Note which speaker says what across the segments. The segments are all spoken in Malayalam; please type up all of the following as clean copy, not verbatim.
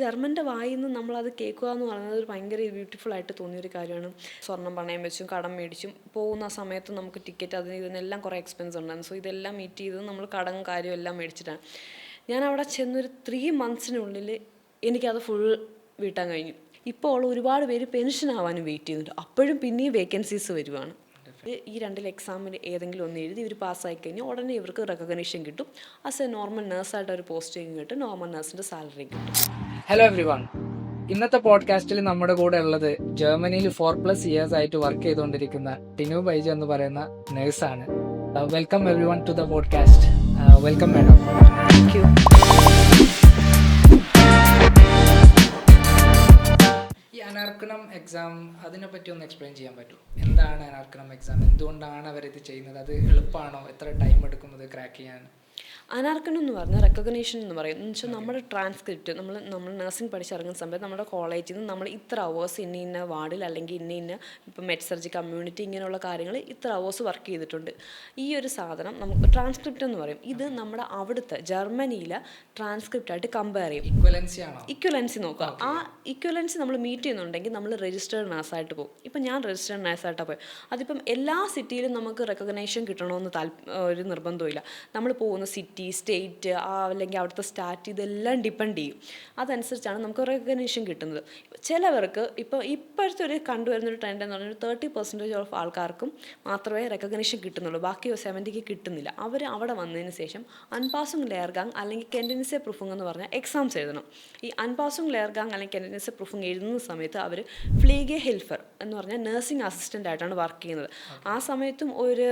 Speaker 1: ജർമ്മൻ്റെ വായിൽ നിന്ന് നമ്മളത് കേൾക്കുക എന്ന് പറയുന്നത് ഒരു ഭയങ്കര ബ്യൂട്ടിഫുൾ ആയിട്ട് തോന്നിയൊരു കാര്യമാണ്. സ്വർണ്ണം പണയം വെച്ചും കടം മേടിച്ചും പോകുന്ന സമയത്ത് നമുക്ക് ടിക്കറ്റ് അതിന് ഇതിനെല്ലാം കുറേ എക്സ്പെൻസ് ഉണ്ടായിരുന്നു. സോ ഇതെല്ലാം മീറ്റ് ചെയ്ത് നമ്മൾ കടം കാര്യം എല്ലാം മേടിച്ചിട്ടാണ്. ഞാൻ അവിടെ ചെന്നൊരു 3 monthsനുള്ളിൽ എനിക്കത് ഫുൾ വീട്ടാൻ കഴിഞ്ഞു. ഇപ്പോൾ ഉള്ള ഒരുപാട് പേര് പെൻഷൻ ആവാനും വെയിറ്റ് ചെയ്യുന്നുണ്ട്. അപ്പോഴും പിന്നെയും വേക്കൻസീസ് വരുവാണ്. ഈ 2 എക്സാമിൽ ഏതെങ്കിലും ഒന്ന് എഴുതി ഇവർ പാസ്സായി കഴിഞ്ഞാൽ ഉടനെ ഇവർക്ക് റെക്കഗ്നീഷൻ കിട്ടും. ആസ് എ നോർമൽ നേഴ്സായിട്ട് ഒരു പോസ്റ്റിംഗ് കിട്ടും, നോർമൽ നേഴ്സിൻ്റെ സാലറി കിട്ടും.
Speaker 2: ഹലോ എവ്രിവൺ, ഇന്നത്തെ പോഡ്കാസ്റ്റിൽ നമ്മുടെ കൂടെ ഉള്ളത് ജർമ്മനിയിൽ 4+ years ആയിട്ട് വർക്ക് ചെയ്തുകൊണ്ടിരിക്കുന്ന ടിനു ബൈജു എന്ന് പറയുന്ന നേഴ്സാണ്. Welcome everyone to the podcast. Welcome madam.
Speaker 1: Thank you.
Speaker 2: ഈ അനാർക്കണം എക്സാം അതിനെ പറ്റി ഒന്ന് എക്സ്പ്ലെയിൻ ചെയ്യാൻ പറ്റുമോ? എന്താണ് അനാർക്കണം എക്സാം, എന്തുകൊണ്ടാണ് അവരിത് ചെയ്യുന്നത്, അത് എളുപ്പമാണോ, എത്ര ടൈം എടുക്കുന്നത് ക്രാക്ക് ചെയ്യാൻ?
Speaker 1: അനാർക്കണം എന്ന് പറഞ്ഞാൽ റെക്കഗ്നീഷൻ എന്ന് പറയും. എന്ന് വെച്ചാൽ നമ്മുടെ ട്രാൻസ്ക്രിപ്റ്റ് നമ്മൾ നഴ്സിംഗ് പഠിച്ചിറങ്ങുന്ന സമയത്ത് നമ്മുടെ കോളേജിൽ നിന്ന് നമ്മൾ ഇത്ര അവേഴ്സ് ഇന്ന വാർഡിൽ അല്ലെങ്കിൽ ഇന്ന ഇപ്പോൾ മെഡ്സർജി കമ്മ്യൂണിറ്റി ഇങ്ങനെയുള്ള കാര്യങ്ങൾ ഇത്ര അവേഴ്സ് വർക്ക് ചെയ്തിട്ടുണ്ട്. ഈ ഒരു സാധനം നമുക്ക് ട്രാൻസ്ക്രിപ്റ്റ് എന്ന് പറയും. ഇത് നമ്മുടെ അവിടുത്തെ ജർമ്മനിയിലെ ട്രാൻസ്ക്രിപ്റ്റായിട്ട് കമ്പയർ ചെയ്യും. ഇക്വലൻസി നോക്കുക. ആ ഇക്വലൻസി നമ്മൾ മീറ്റ് ചെയ്യുന്നുണ്ടെങ്കിൽ നമ്മൾ രജിസ്റ്റേർഡ് നേഴ്സായിട്ട് പോകും. ഇപ്പം ഞാൻ രജിസ്റ്റേർഡ് നേഴ്സായിട്ടാണ് പോയത്. അതിപ്പം എല്ലാ സിറ്റിയിലും നമുക്ക് റെക്കഗ്നേഷൻ കിട്ടണമെന്ന് ഒരു നിർബന്ധമില്ല. നമ്മൾ പോകുന്ന സിറ്റി, സ്റ്റേറ്റ്, അല്ലെങ്കിൽ അവിടുത്തെ സ്റ്റാറ്റ്, ഇതെല്ലാം ഡിപ്പെൻഡ് ചെയ്യും. അതനുസരിച്ചാണ് നമുക്ക് റെക്കഗ്നേഷൻ കിട്ടുന്നത്. ചിലവർക്ക് ഇപ്പോഴത്തെ ഒരു കണ്ടുവരുന്നൊരു ട്രെൻഡ് എന്ന് പറഞ്ഞാൽ 30% ഓഫ് ആൾക്കാർക്കും മാത്രമേ റെക്കഗ്നേഷൻ കിട്ടുന്നുള്ളൂ. ബാക്കി 70% കിട്ടുന്നില്ല. അവർ അവിടെ വന്നതിന് ശേഷം അൺപാസിംഗ് ലെയർഗാങ് അല്ലെങ്കിൽ കെൻഡിനിസെ പ്രൂഫിംഗ് എന്ന് പറഞ്ഞാൽ എക്സാംസ് എഴുതണം. ഈ അൺപാസിംഗ് ലെയർഗാങ് അല്ലെങ്കിൽ കെൻഡിനിസെ പ്രൂഫിംഗ് എഴുതുന്ന സമയത്ത് അവർ ഫ്ലീഗെ ഹെൽഫർ എന്ന് പറഞ്ഞാൽ നഴ്സിംഗ് അസിസ്റ്റൻ്റ് ആയിട്ടാണ് വർക്ക് ചെയ്യുന്നത്. ആ സമയത്തും ഒരു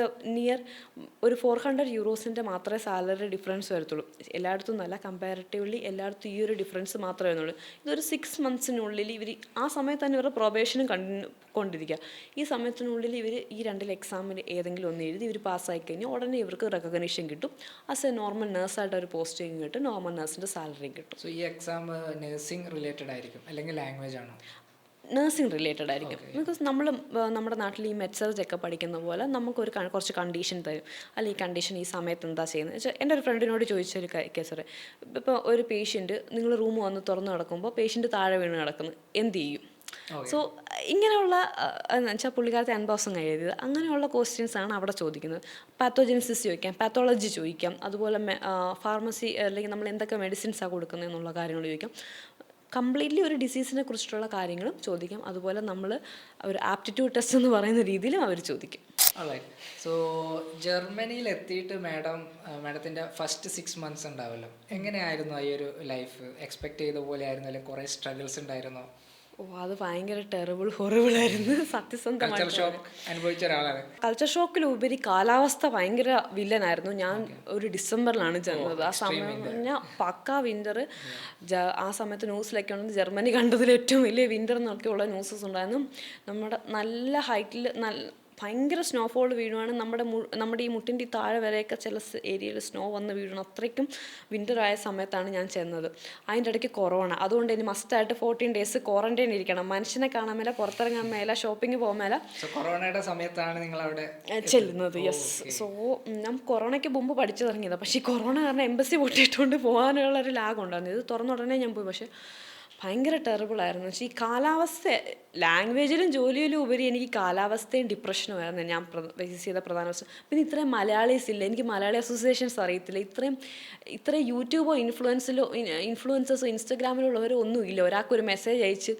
Speaker 1: 400 യൂറോസിൻ്റെ മാത്രമേ സാലറി ഡിഫറൻസ് വരത്തുള്ളൂ. എല്ലായിടത്തും നല്ല കമ്പാരിറ്റീവ്ലി എല്ലായിടത്തും ഈ ഒരു ഡിഫറൻസ് മാത്രമേ വരുന്നുള്ളൂ. ഇതൊരു 6 monthsനുള്ളിൽ ഇവർ ആ സമയത്ത് തന്നെ ഇവരുടെ പ്രൊബേഷനും കൊണ്ടിരിക്കുക. ഈ സമയത്തിനുള്ളിൽ ഇവർ ഈ 2 എക്സാമിൽ ഏതെങ്കിലും ഒന്ന് എഴുതി ഇവർ പാസ്സായി കഴിഞ്ഞാൽ ഉടനെ ഇവർക്ക് റെക്കഗ്നീഷൻ കിട്ടും. ആസ് എ നോർമൽ നേഴ്സായിട്ട് ഒരു പോസ്റ്റിംഗ് കിട്ടും, നോർമൽ നേഴ്സിൻ്റെ സാലറി കിട്ടും.
Speaker 2: സോ ഈ എക്സാം നഴ്സിംഗ് റിലേറ്റഡ് ആയിരിക്കും അല്ലെങ്കിൽ ലാംഗ്വേജ് ആണോ?
Speaker 1: നഴ്സിംഗ് റിലേറ്റഡ് ആയിരിക്കും. ബിക്കോസ് നമ്മുടെ നാട്ടിൽ ഈ മെഡ്സർജ് ഒക്കെ പഠിക്കുന്ന പോലെ നമുക്കൊരു കുറച്ച് കണ്ടീഷൻ തരും. അല്ലെങ്കിൽ ഈ കണ്ടീഷൻ ഈ സമയത്ത് എന്താ ചെയ്യുന്നത് വെച്ചാൽ എൻ്റെ ഒരു ഫ്രണ്ടിനോട് ചോദിച്ചൊരു കേസ്. ഇപ്പോൾ ഒരു പേഷ്യൻറ്റ് നിങ്ങൾ റൂം വന്ന് തുറന്ന് കിടക്കുമ്പോൾ പേഷ്യൻറ്റ് താഴെ വീണ് കിടക്കുന്നു, എന്ത് ചെയ്യും? സോ ഇങ്ങനെയുള്ള എന്ന് വെച്ചാൽ പുള്ളിക്കാരത്തെ അൻബോസം എഴുതിയത് അങ്ങനെയുള്ള ക്വസ്റ്റ്യൻസാണ് അവിടെ ചോദിക്കുന്നത്. പാത്തോജനസിസ് ചോദിക്കാം, പാത്തോളജി ചോദിക്കാം, അതുപോലെ ഫാർമസി അല്ലെങ്കിൽ നമ്മൾ എന്തൊക്കെ മെഡിസിൻസാണ് കൊടുക്കുന്നത് എന്നുള്ള കാര്യങ്ങൾ ചോദിക്കാം. കംപ്ലീറ്റ്ലി ഒരു ഡിസീസിനെ കുറിച്ചിട്ടുള്ള കാര്യങ്ങളും ചോദിക്കാം. അതുപോലെ നമ്മൾ ഒരു ആപ്റ്റിറ്റ്യൂഡ് ടെസ്റ്റ് എന്ന് പറയുന്ന രീതിയിലും അവർ ചോദിക്കും.
Speaker 2: സോ ജർമ്മനിയിൽ എത്തിയിട്ട് മാഡത്തിൻ്റെ ഫസ്റ്റ് 6 months ഉണ്ടാവല്ലോ, എങ്ങനെയായിരുന്നു ഈ ഒരു ലൈഫ്? എക്സ്പെക്ട് ചെയ്ത പോലെ ആയിരുന്നു അല്ലെങ്കിൽ കുറേ സ്ട്രഗിൾസ് ഉണ്ടായിരുന്നോ?
Speaker 1: അത് ഭയങ്കര ഹൊറിബിൾ ആയിരുന്നു. സത്യസന്ധമായിട്ട്
Speaker 2: അനുഭവിച്ച ഒരാളാണ്.
Speaker 1: കൾച്ചർ ഷോക്കിലുപരി കാലാവസ്ഥ ഭയങ്കര വില്ലനായിരുന്നു. ഞാൻ ഒരു ഡിസംബറിലാണ് ചെന്നത്. ആ സമയം പറഞ്ഞാൽ പക്കാ വിൻ്റർ. ആ സമയത്ത് ന്യൂസിലൊക്കെ ഉണ്ടെങ്കിൽ ജർമ്മനി കണ്ടതിൽ ഏറ്റവും വലിയ വിൻ്റർ എന്നൊക്കെയുള്ള ന്യൂസസ് ഉണ്ടായിരുന്നു. നമ്മുടെ നല്ല ഹൈറ്റിൽ ഭയങ്കര സ്നോഫോൾ വീഴുവാണ്. നമ്മുടെ ഈ മുട്ടിൻ്റെ താഴെ വരെയൊക്കെ ചില ഏരിയയിൽ സ്നോ വന്ന് വീഴണം. അത്രയ്ക്കും വിൻ്ററായ സമയത്താണ് ഞാൻ ചെന്നത്. അതിൻ്റെ ഇടയ്ക്ക് കൊറോണ. അതുകൊണ്ട് ഇനി മസ്റ്റായിട്ട് 14 days ക്വാറന്റൈൻ ഇരിക്കണം. മനുഷ്യനെ കാണാൻ മേല, പുറത്തിറങ്ങാൻ മേല, ഷോപ്പിംഗ് പോകാൻ മേല.
Speaker 2: കൊറോണയുടെ സമയത്താണ് നിങ്ങൾ അവിടെ
Speaker 1: ചെല്ലുന്നത്. യെസ്. സോ ഞാൻ കൊറോണയ്ക്ക് മുമ്പ് പഠിച്ചു തുടങ്ങിയതാണ്. പക്ഷേ ഈ കൊറോണ കാരണം എംബസി പൊട്ടിയിട്ടുകൊണ്ട് പോകാനുള്ളൊരു ലാഗ് ഉണ്ടായിരുന്നു. ഇത് തുറന്ന ഉടനെ ഞാൻ പോയി. പക്ഷേ ഭയങ്കര ടെറിബിളായിരുന്നു. പക്ഷേ ഈ കാലാവസ്ഥ, ലാംഗ്വേജിലും ജോലിയിലും ഉപരി എനിക്ക് കാലാവസ്ഥയും ഡിപ്രഷനുമായിരുന്നു ഞാൻ ഫേസ് ചെയ്ത പ്രധാന പ്രശ്നം. പിന്നെ ഇത്രയും മലയാളീസ് ഇല്ല. എനിക്ക് മലയാളി അസോസിയേഷൻസ് അറിയത്തില്ല. ഇത്രയും യൂട്യൂബോ ഇൻഫ്ലുവൻസേഴ്സോ ഇൻസ്റ്റഗ്രാമിലുള്ളവരോ ഒന്നും ഇല്ല. ഒരാൾക്കൊരു മെസ്സേജ് അയച്ച്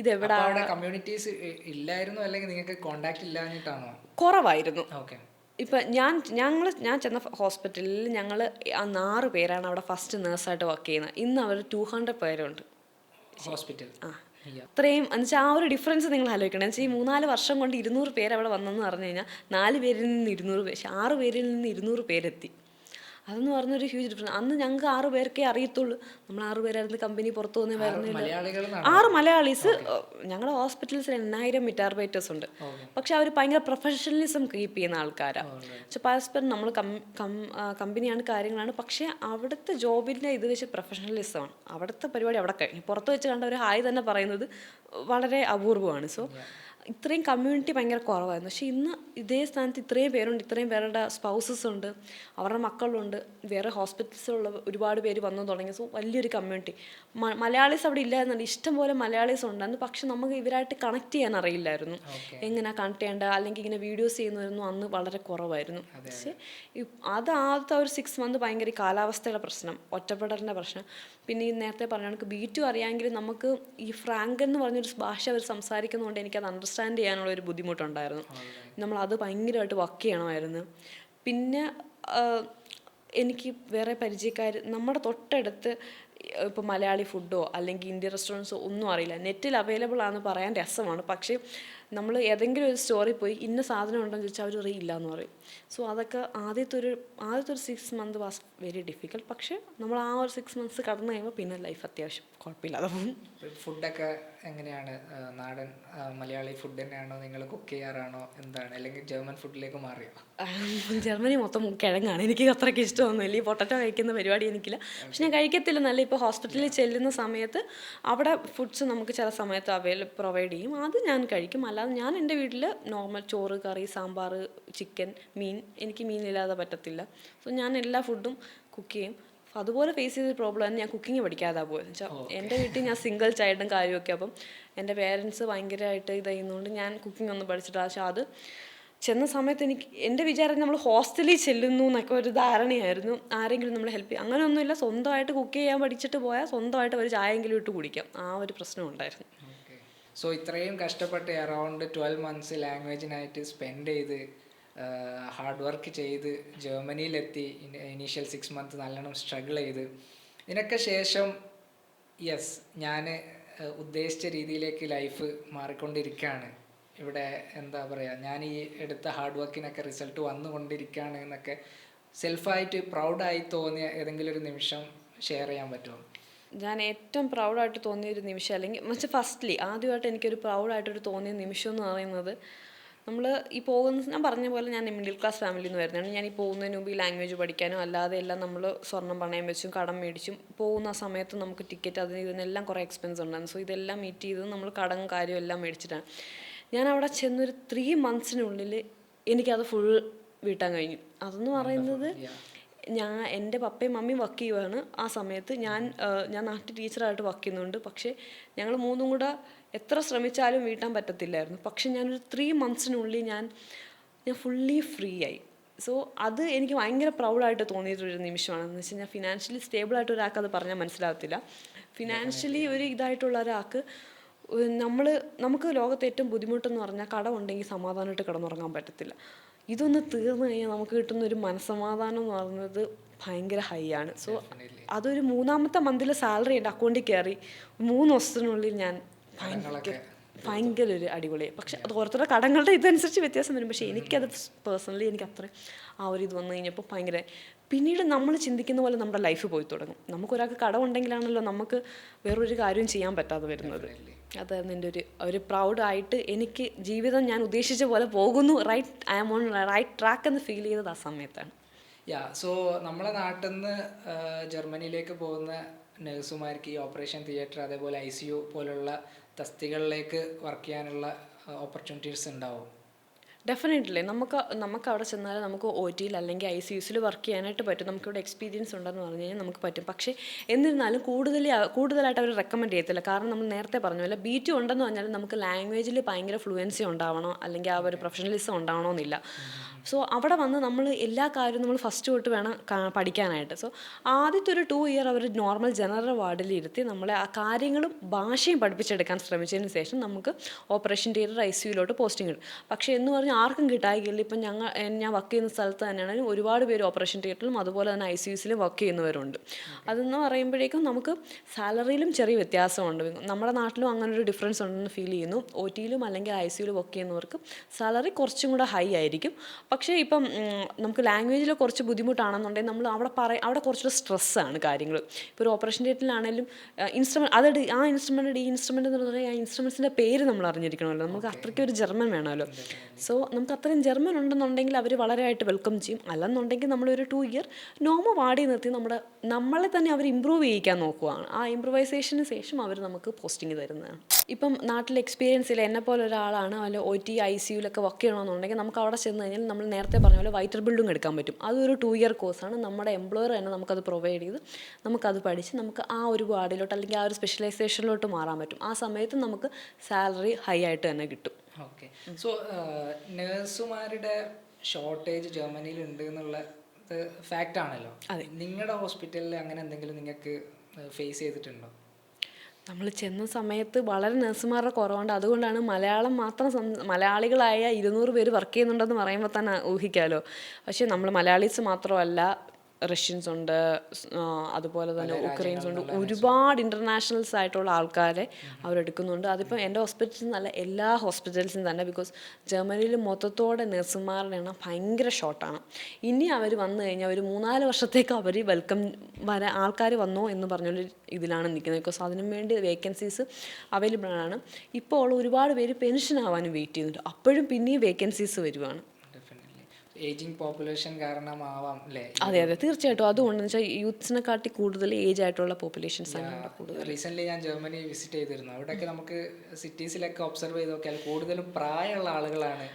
Speaker 1: ഇതെവിടെ
Speaker 2: കമ്മ്യൂണിറ്റീസ് ഇല്ലായിരുന്നു അല്ലെങ്കിൽ നിങ്ങൾക്ക് കോണ്ടാക്ട് ഇല്ലാഞ്ഞിട്ടാണോ?
Speaker 1: കുറവായിരുന്നു.
Speaker 2: ഓക്കെ.
Speaker 1: ഇപ്പം ഞാൻ ചെന്ന ഹോസ്പിറ്റലിൽ ഞങ്ങൾ 6 പേരാണ് അവിടെ ഫസ്റ്റ് നേഴ്സായിട്ട് വർക്ക് ചെയ്യുന്നത്. ഇന്ന് അവർ 200 പേരുണ്ട്
Speaker 2: ഹോസ്പിറ്റൽ.
Speaker 1: അത്രയും എന്നുവെച്ചാൽ ആ ഒരു ഡിഫറൻസ് നിങ്ങൾ ആലോചിക്കണം. എന്ന് വെച്ചാൽ ഈ 3-4 വർഷം കൊണ്ട് 200 പേര് അവിടെ വന്നെന്ന് പറഞ്ഞു കഴിഞ്ഞാൽ 4 പേരിൽ നിന്ന് 200 പേര്, 6 പേരിൽ നിന്ന് 200 പേരെത്തി. അതെന്ന് പറഞ്ഞൊരു ഹ്യൂജ് ഡിഫറൻസ്. അന്ന് ഞങ്ങൾക്ക് 6 പേർക്കേ അറിയത്തുള്ളൂ. നമ്മൾ 6 പേരായിരുന്നു കമ്പനി പുറത്തു പോകുന്നേ വരുന്നില്ല. 6 മലയാളീസ്. ഞങ്ങളുടെ ഹോസ്പിറ്റൽസിൽ 8000 മിറ്റാർബൈറ്റേഴ്സ് ഉണ്ട്. പക്ഷെ അവർ ഭയങ്കര പ്രൊഫഷണലിസം കീപ്പ് ചെയ്യുന്ന ആൾക്കാരാണ്. പക്ഷെ പരസ്പരം നമ്മൾ കമ്പനിയാണ് കാര്യങ്ങളാണ്. പക്ഷേ അവിടുത്തെ ജോബിൻ്റെ ഇത് വെച്ച് പ്രൊഫഷണലിസമാണ്. അവിടുത്തെ പരിപാടി അവിടെ കഴിഞ്ഞു. പുറത്ത് വെച്ച് കണ്ട ഒരു ഹായ് തന്നെ പറയുന്നത് വളരെ അപൂർവമാണ്. സോ ഇത്രയും കമ്മ്യൂണിറ്റി ഭയങ്കര കുറവായിരുന്നു. പക്ഷേ ഇന്ന് ഇതേ സ്ഥാനത്ത് ഇത്രയും പേരുണ്ട്, ഇത്രയും പേരുടെ സ്പൗസസ് ഉണ്ട്, അവരുടെ മക്കളുണ്ട്, വേറെ ഹോസ്പിറ്റൽസിലുള്ള ഒരുപാട് പേര് വന്നു തുടങ്ങി. സോ വലിയൊരു കമ്മ്യൂണിറ്റി. മലയാളീസ് അവിടെ ഇല്ലായിരുന്നുണ്ട്, ഇഷ്ടംപോലെ മലയാളീസ് ഉണ്ടായിരുന്നു. പക്ഷെ നമുക്ക് ഇവരായിട്ട് കണക്ട് ചെയ്യാൻ അറിയില്ലായിരുന്നു. എങ്ങനെ കണക്ട് ചെയ്യേണ്ട, അല്ലെങ്കിൽ ഇങ്ങനെ വീഡിയോസ് ചെയ്യുന്നതൊന്നും അന്ന് വളരെ കുറവായിരുന്നു. പക്ഷേ അത് ആദ്യത്തെ ഒരു 6 മന്ത് ഭയങ്കര കാലാവസ്ഥയുടെ പ്രശ്നം, ഒറ്റപ്പെടലിൻ്റെ പ്രശ്നം. പിന്നെ ഈ നേരത്തെ പറഞ്ഞ കണക്ക് ബീറ്റും അറിയാമെങ്കിലും നമുക്ക് ഈ ഫ്രാങ്ക് എന്ന് പറഞ്ഞൊരു ഭാഷ അവർ സംസാരിക്കുന്നതുകൊണ്ട് എനിക്കത് അണ്ടർസ്റ്റാൻഡ് ചെയ്യാനുള്ള ഒരു ബുദ്ധിമുട്ടുണ്ടായിരുന്നു. നമ്മളത് ഭയങ്കരമായിട്ട് വർക്ക് ചെയ്യണമായിരുന്നു. പിന്നെ എനിക്ക് വേറെ പരിചയക്കാർ നമ്മുടെ തൊട്ടടുത്ത് ഇപ്പോൾ മലയാളി ഫുഡോ അല്ലെങ്കിൽ ഇന്ത്യൻ റെസ്റ്റോറൻറ്റ്സോ ഒന്നും അറിയില്ല. നെറ്റിൽ അവൈലബിൾ ആണെന്ന് പറയാൻ രസമാണ്, പക്ഷേ നമ്മൾ ഏതെങ്കിലും ഒരു സ്റ്റോറിൽ പോയി ഇന്ന സാധനം ഉണ്ടെന്ന് ചോദിച്ചാൽ അവർ അറിയില്ല എന്ന് പറയും. സോ അതൊക്കെ ആദ്യത്തെ ഒരു 6 മന്ത് വാസ് വെരി ഡിഫിക്കൽട്ട്. പക്ഷേ നമ്മൾ ആ ഒരു 6 മന്ത്സ് കടന്നു കഴിയുമ്പോൾ പിന്നെ ലൈഫ് അത്യാവശ്യം കുഴപ്പമില്ലാതെ പോകും.
Speaker 2: ഫുഡൊക്കെ എങ്ങനെയാണ്? നാടൻ മലയാളി ഫുഡ് തന്നെയാണോ നിങ്ങൾ കുക്ക് ചെയ്യാറാണോ എന്താണ്, അല്ലെങ്കിൽ ജർമ്മൻ ഫുഡിലേക്ക് മാറിയോ?
Speaker 1: ജർമ്മനി മൊത്തം കിഴങ്ങാണ്. എനിക്ക് അത്രയ്ക്ക് ഇഷ്ടമൊന്നുമില്ല, ഈ പൊട്ടറ്റോ കഴിക്കുന്ന പരിപാടി എനിക്കില്ല. പക്ഷെ ഞാൻ കഴിക്കത്തില്ല നല്ല. ഇപ്പോൾ ഹോസ്പിറ്റലിൽ ചെല്ലുന്ന സമയത്ത് അവിടെ ഫുഡ്സ് നമുക്ക് ചില സമയത്ത് പ്രൊവൈഡ് ചെയ്യും, അത് ഞാൻ കഴിക്കും. അല്ലാതെ ഞാൻ എൻ്റെ വീട്ടിൽ നോർമൽ ചോറ്, കറി, സാമ്പാർ, ചിക്കൻ, മീൻ, എനിക്ക് മീനില്ലാതെ പറ്റത്തില്ല. സോ ഞാൻ എല്ലാ ഫുഡും കുക്ക് ചെയ്യും. അതുപോലെ ഫേസ് ചെയ്ത പ്രോബ്ലം ഞാൻ കുക്കിംഗ് പഠിക്കാതെ പോയത്. വെച്ചാൽ എൻ്റെ വീട്ടിൽ ഞാൻ സിംഗിൾ ചൈൽഡും കാര്യമൊക്കെ, അപ്പം എൻ്റെ പേരൻസ് ഭയങ്കരമായിട്ട് ഇത് ചെയ്യുന്നതുകൊണ്ട് ഞാൻ കുക്കിംഗ് ഒന്നും പഠിച്ചിട്ടില്ല. പക്ഷെ അത് ചെന്ന സമയത്ത് എൻ്റെ വിചാരം നമ്മൾ ഹോസ്റ്റലിൽ ചെല്ലുന്നു എന്നൊക്കെ ഒരു ധാരണയായിരുന്നു. ആരെങ്കിലും നമ്മളെ ഹെൽപ്പ് ചെയ്യും, അങ്ങനെയൊന്നുമില്ല. സ്വന്തമായിട്ട് കുക്ക് ചെയ്യാൻ പഠിച്ചിട്ട് പോയാൽ സ്വന്തമായിട്ട് ഒരു ചായയെങ്കിലും ഇട്ട് കുടിക്കാം, ആ ഒരു പ്രശ്നം ഉണ്ടായിരുന്നു.
Speaker 2: സോ ഇത്രയും കഷ്ടപ്പെട്ട് അറൗണ്ട് 12 മന്ത്സ് ലാംഗ്വേജിനായിട്ട് സ്പെൻഡ് ചെയ്ത് ഹാർഡ് വർക്ക് ചെയ്ത് ജർമ്മനിയിലെത്തി. ഇനീഷ്യൽ 6 മന്ത് നല്ലോണം സ്ട്രഗിൾ ചെയ്ത് ഇതിനൊക്കെ ശേഷം യെസ് ഞാൻ ഉദ്ദേശിച്ച രീതിയിലേക്ക് ലൈഫ് മാറിക്കൊണ്ടിരിക്കുകയാണ്. ഇവിടെ എന്താ പറയുക, ഞാൻ ഈ എടുത്ത ഹാർഡ് വർക്കിനൊക്കെ റിസൾട്ട് വന്നുകൊണ്ടിരിക്കുകയാണ് എന്നൊക്കെ സെൽഫായിട്ട് പ്രൗഡായി തോന്നിയ ഏതെങ്കിലും ഒരു നിമിഷം ഷെയർ ചെയ്യാൻ പറ്റുമോ?
Speaker 1: ഞാൻ ഏറ്റവും പ്രൗഡായിട്ട് തോന്നിയൊരു നിമിഷം, അല്ലെങ്കിൽ ആദ്യമായിട്ട് എനിക്കൊരു പ്രൗഡായിട്ടൊരു തോന്നിയ നിമിഷം എന്ന് പറയുന്നത്, നമ്മൾ ഈ പോകുന്ന, ഞാൻ പറഞ്ഞ പോലെ ഞാൻ മിഡിൽ ക്ലാസ് ഫാമിലിയിൽ നിന്ന് വരുന്നതാണ്. ഞാൻ ഈ പോകുന്നതിന് മുമ്പ് ഈ ലാംഗ്വേജ് പഠിക്കാനോ അല്ലാതെ എല്ലാം നമ്മൾ സ്വർണ്ണം പണയം വെച്ചും കടം മേടിച്ചും പോകുന്ന സമയത്ത് നമുക്ക് ടിക്കറ്റ് അതിന് ഇതിനെല്ലാം കുറേ എക്സ്പെൻസ് ഉണ്ടായിരുന്നു. സോ ഇതെല്ലാം മീറ്റ് ചെയ്ത് നമ്മൾ കടം കാര്യം എല്ലാം മേടിച്ചിട്ടാണ് ഞാൻ അവിടെ ചെന്നൊരു 3 മന്ത്സിനുള്ളിൽ എനിക്കത് ഫുൾ വീട്ടാൻ കഴിഞ്ഞു. അതെന്ന് പറയുന്നത്, എൻ്റെ പപ്പയും മമ്മിയും വർക്ക് ചെയ്യുവാണ് ആ സമയത്ത്. ഞാൻ നാട്ടിൽ ടീച്ചറായിട്ട് വർക്ക് ചെയ്യുന്നുണ്ട്. പക്ഷേ ഞങ്ങൾ മൂന്നും കൂടെ എത്ര ശ്രമിച്ചാലും വീട്ടാൻ പറ്റത്തില്ലായിരുന്നു. പക്ഷെ ഞാനൊരു 3 മന്ത്സിനുള്ളിൽ ഞാൻ ഫുള്ളി ഫ്രീ ആയി. സോ അത് എനിക്ക് ഭയങ്കര പ്രൗഡായിട്ട് തോന്നിയിട്ടൊരു നിമിഷമാണ്. എന്ന് വെച്ചാൽ ഞാൻ ഫിനാൻഷ്യലി സ്റ്റേബിളായിട്ട് ഒരാൾക്ക് അത് പറഞ്ഞാൽ മനസ്സിലാകത്തില്ല. ഫിനാൻഷ്യലി ഒരു ഇതായിട്ടുള്ള ഒരാൾക്ക് നമുക്ക് ലോകത്ത് ഏറ്റവും ബുദ്ധിമുട്ടെന്ന് പറഞ്ഞാൽ കടമുണ്ടെങ്കിൽ സമാധാനമായിട്ട് കിടന്നുറങ്ങാൻ പറ്റത്തില്ല. ഇതൊന്ന് തീർന്നു കഴിഞ്ഞാൽ നമുക്ക് കിട്ടുന്ന ഒരു മനസ്സമാധാനം എന്ന് പറയുന്നത് ഭയങ്കര ഹൈ ആണ്. സോ അതൊരു 3-ാമത്തെ മന്തിൽ സാലറി എൻ്റെ അക്കൗണ്ടിൽ കയറി 3 ദിവസത്തിനുള്ളിൽ ഞാൻ ഭയങ്കര ഒരു അടിപൊളിയായി. പക്ഷെ അത് ഓരോരുത്തരുടെ കടങ്ങളുടെ ഇതനുസരിച്ച് വ്യത്യാസം വരും. പക്ഷേ എനിക്കത് പേഴ്സണലി എനിക്ക് അത്ര ആ ഒരു ഇത് വന്നു കഴിഞ്ഞപ്പോൾ ഭയങ്കര, പിന്നീട് നമ്മൾ ചിന്തിക്കുന്ന പോലെ നമ്മുടെ ലൈഫ് പോയി തുടങ്ങും. നമുക്കൊരാൾക്ക് കടമുണ്ടെങ്കിലാണല്ലോ നമുക്ക് വേറൊരു കാര്യവും ചെയ്യാൻ പറ്റാതെ വരുന്നത്. അതായിരുന്നു എൻ്റെ ഒരു പ്രൗഡായിട്ട്, എനിക്ക് ജീവിതം ഞാൻ ഉദ്ദേശിച്ച പോലെ പോകുന്നു, I am on right track എന്ന് ഫീൽ ചെയ്തത് ആ സമയത്താണ്.
Speaker 2: സോ നമ്മളെ നാട്ടിൽ നിന്ന് ജർമ്മനിയിലേക്ക് പോകുന്ന നഴ്സുമാർക്ക് ഈ ഓപ്പറേഷൻ തിയേറ്റർ അതേപോലെ ICU പോലുള്ള തസ്തികളിലേക്ക് വർക്ക് ചെയ്യാനുള്ള ഓപ്പർച്യൂണിറ്റീസ് ഉണ്ടാവും?
Speaker 1: ഡെഫിനറ്റ്ലി നമുക്ക് അവിടെ ചെന്നാൽ നമുക്ക് OTയിൽ അല്ലെങ്കിൽ ICUസിൽ വർക്ക് ചെയ്യാനായിട്ട് പറ്റും. നമുക്കിവിടെ എക്സ്പീരിയൻസ് ഉണ്ടെന്ന് പറഞ്ഞു കഴിഞ്ഞാൽ നമുക്ക് പറ്റും. പക്ഷേ എന്നിരുന്നാലും കൂടുതലായിട്ട് അവർ റെക്കമെൻഡ് ചെയ്യത്തില്ല. കാരണം നമ്മൾ നേരത്തെ പറഞ്ഞ പോലെ B2 ഉണ്ടെന്ന് പറഞ്ഞാൽ നമുക്ക് ലാംഗ്വേജിൽ ഭയങ്കര ഫ്ലുവൻസി ഉണ്ടാവണോ അല്ലെങ്കിൽ ആ ഒരു പ്രൊഫഷണലിസം ഉണ്ടാവണമെന്നില്ല. സോ അവിടെ വന്ന് നമ്മൾ എല്ലാ കാര്യവും നമ്മൾ ഫസ്റ്റ് തൊട്ട് വേണം പഠിക്കാനായിട്ട്. സോ ആദ്യത്തെ ഒരു 2 ഇയർ അവർ നോർമൽ ജനറൽ വാർഡിൽ ഇരുത്തി നമ്മളെ ആ കാര്യങ്ങളും ഭാഷയും പഠിപ്പിച്ചെടുക്കാൻ ശ്രമിച്ചതിന് ശേഷം നമുക്ക് ഓപ്പറേഷൻ തിയേറ്റർ ICUയിലോട്ട് പോസ്റ്റിംഗ് ഇടും. പക്ഷേ എന്ന് പറഞ്ഞാൽ ആർക്കും കിട്ടായില്ല. ഇപ്പം ഞാൻ വർക്ക് ചെയ്യുന്ന സ്ഥലത്ത് തന്നെയാണെങ്കിൽ ഒരുപാട് പേര് ഓപ്പറേഷൻ തിയേറ്ററിലും അതുപോലെ തന്നെ ICUസിലും വർക്ക് ചെയ്യുന്നവരുണ്ട്. അതെന്ന് പറയുമ്പോഴേക്കും നമുക്ക് സാലറിയിലും ചെറിയ വ്യത്യാസമുണ്ട്. നമ്മുടെ നാട്ടിലും അങ്ങനെ ഒരു ഡിഫറൻസ് ഉണ്ടെന്ന് ഫീൽ ചെയ്യുന്നു. OTയിലും അല്ലെങ്കിൽ ICUയിലും വർക്ക് ചെയ്യുന്നവർക്ക് സാലറി കുറച്ചും കൂടെ ഹൈ ആയിരിക്കും. പക്ഷേ ഇപ്പം നമുക്ക് ലാംഗ്വേജിൽ കുറച്ച് ബുദ്ധിമുട്ടാണെന്നുണ്ടെങ്കിൽ നമ്മൾ അവിടെ കുറച്ചൊരു സ്ട്രെസ്സാണ് കാര്യങ്ങൾ. ഇപ്പോൾ ഒരു ഓപ്പറേഷൻ തിയേറ്ററിലാണെങ്കിലും ഇൻസ്ട്രുമെൻറ്റ് ഈ ഇൻസ്ട്രുമെൻറ്റ് എന്ന് പറഞ്ഞാൽ ആ ഇൻസ്ട്രുമെൻറ്റ്സിൻ്റെ പേര് നമ്മൾ അറിഞ്ഞിരിക്കണമല്ലോ. നമുക്ക് അത്രയ്ക്ക് ഒരു ജർമ്മൻ വേണമല്ലോ. സോ നമുക്ക് അത്രയും ജർമ്മൻ ഉണ്ടെന്നുണ്ടെങ്കിൽ അവർ വളരെയായിട്ട് വെൽക്കം ചെയ്യും. അല്ലെന്നുണ്ടെങ്കിൽ നമ്മളൊരു 2 ഇയർ നോർമൽ വാർഡിൽ നിർത്തി നമ്മളെ തന്നെ അവർ ഇമ്പ്രൂവ് ചെയ്യിക്കാൻ നോക്കുവാണ്. ആ ഇമ്പ്രൂവൈസേഷന് ശേഷം അവർ നമുക്ക് പോസ്റ്റിംഗ് തരുന്നതാണ്. ഇപ്പം നാട്ടിൽ എക്സ്പീരിയൻസ് ഇല്ല, എന്നെപ്പോലെ ഒരാളാണ് അല്ല OT ICUലൊക്കെ വർക്ക് ചെയ്യണമെന്നുണ്ടെങ്കിൽ നമുക്ക് അവിടെ ചെന്ന് കഴിഞ്ഞാൽ നമ്മൾ നേരത്തെ പറഞ്ഞ പോലെ വൈറ്റൽ ബിൽഡിംഗ് എടുക്കാൻ പറ്റും. അതൊരു 2 ഇയർ കോഴ്സാണ്. നമ്മുടെ എംപ്ലോയർ തന്നെ നമുക്കത് പ്രൊവൈഡ് ചെയ്ത് നമുക്കത് പഠിച്ച് നമുക്ക് ആ ഒരു വാർഡിലോട്ട് അല്ലെങ്കിൽ ആ ഒരു സ്പെഷ്യലൈസേഷനിലോട്ട് മാറാൻ പറ്റും. ആ സമയത്ത് നമുക്ക് സാലറി ഹൈ ആയിട്ട് തന്നെ കിട്ടും.
Speaker 2: ഓക്കെ. സോ നേഴ്സുമാരുടെ ഷോർട്ടേജ് ജർമ്മനിയിൽ ഉണ്ട് എന്നുള്ള ഫാക്റ്റ് ആണല്ലോ. നിങ്ങളുടെ ഹോസ്പിറ്റലിൽ അങ്ങനെ എന്തെങ്കിലും നിങ്ങൾക്ക് ഫേസ് ചെയ്തിട്ടുണ്ടോ?
Speaker 1: നമ്മൾ ചെന്ന സമയത്ത് വളരെ നഴ്സുമാരുടെ കുറവുണ്ട്. അതുകൊണ്ടാണ് മലയാളം മാത്രം മലയാളികളായ 200 പേര് വർക്ക് ചെയ്യുന്നുണ്ടെന്ന് പറയുമ്പോൾ തന്നെ ഊഹിക്കാമല്ലോ. പക്ഷേ നമ്മൾ മലയാളീസ് മാത്രമല്ല, റഷ്യൻസ് ഉണ്ട്, അതുപോലെ തന്നെ ഉക്രൈൻസ് ഉണ്ട്, ഒരുപാട് ഇൻ്റർനാഷണൽസ് ആയിട്ടുള്ള ആൾക്കാരെ അവരെടുക്കുന്നുണ്ട്. അതിപ്പോൾ എൻ്റെ ഹോസ്പിറ്റലിൽ നിന്നല്ല, എല്ലാ ഹോസ്പിറ്റൽസിനും തന്നെ. ബിക്കോസ് ജർമ്മനിയിൽ മൊത്തത്തോടെ നഴ്സുമാരുടെ എണ്ണം ഭയങ്കര ഷോർട്ടാണ്. ഇനി അവർ വന്നു കഴിഞ്ഞാൽ ഒരു 3-4 വർഷത്തേക്ക് അവർ വെൽക്കം ആൾക്കാർ വന്നോ എന്ന് പറഞ്ഞൊരു ഇതിലാണ് നിൽക്കുന്നത്. ബിക്കോസ് അതിനു വേണ്ടി വേക്കൻസീസ് അവൈലബിൾ ആണ്. ഇപ്പോൾ ഉള്ള ഒരുപാട് പേര് പെൻഷൻ ആവാനും വെയിറ്റ് ചെയ്യുന്നുണ്ട്. അപ്പോഴും പിന്നെയും വേക്കൻസീസ് വരുവാണ്.
Speaker 2: ഏജിങ് പോപ്പുലേഷൻ കാരണമാവാം അല്ലേ?
Speaker 1: അതെ തീർച്ചയായിട്ടും. അതുകൊണ്ടെന്ന് വെച്ചാൽ യൂത്ത്സിനെ കാട്ടി കൂടുതൽ ഏജ് ആയിട്ടുള്ള പോപ്പുലേഷൻസ് ആണ് കൂടുതൽ.
Speaker 2: റീസെൻ്റ്ലി ഞാൻ ജർമ്മനി വിസിറ്റ് ചെയ്തിരുന്നു. അവിടെയൊക്കെ നമുക്ക് സിറ്റീസിലൊക്കെ ഒബ്സർവ് ചെയ്ത് നോക്കിയാൽ കൂടുതലും പ്രായമുള്ള ആളുകളാണ്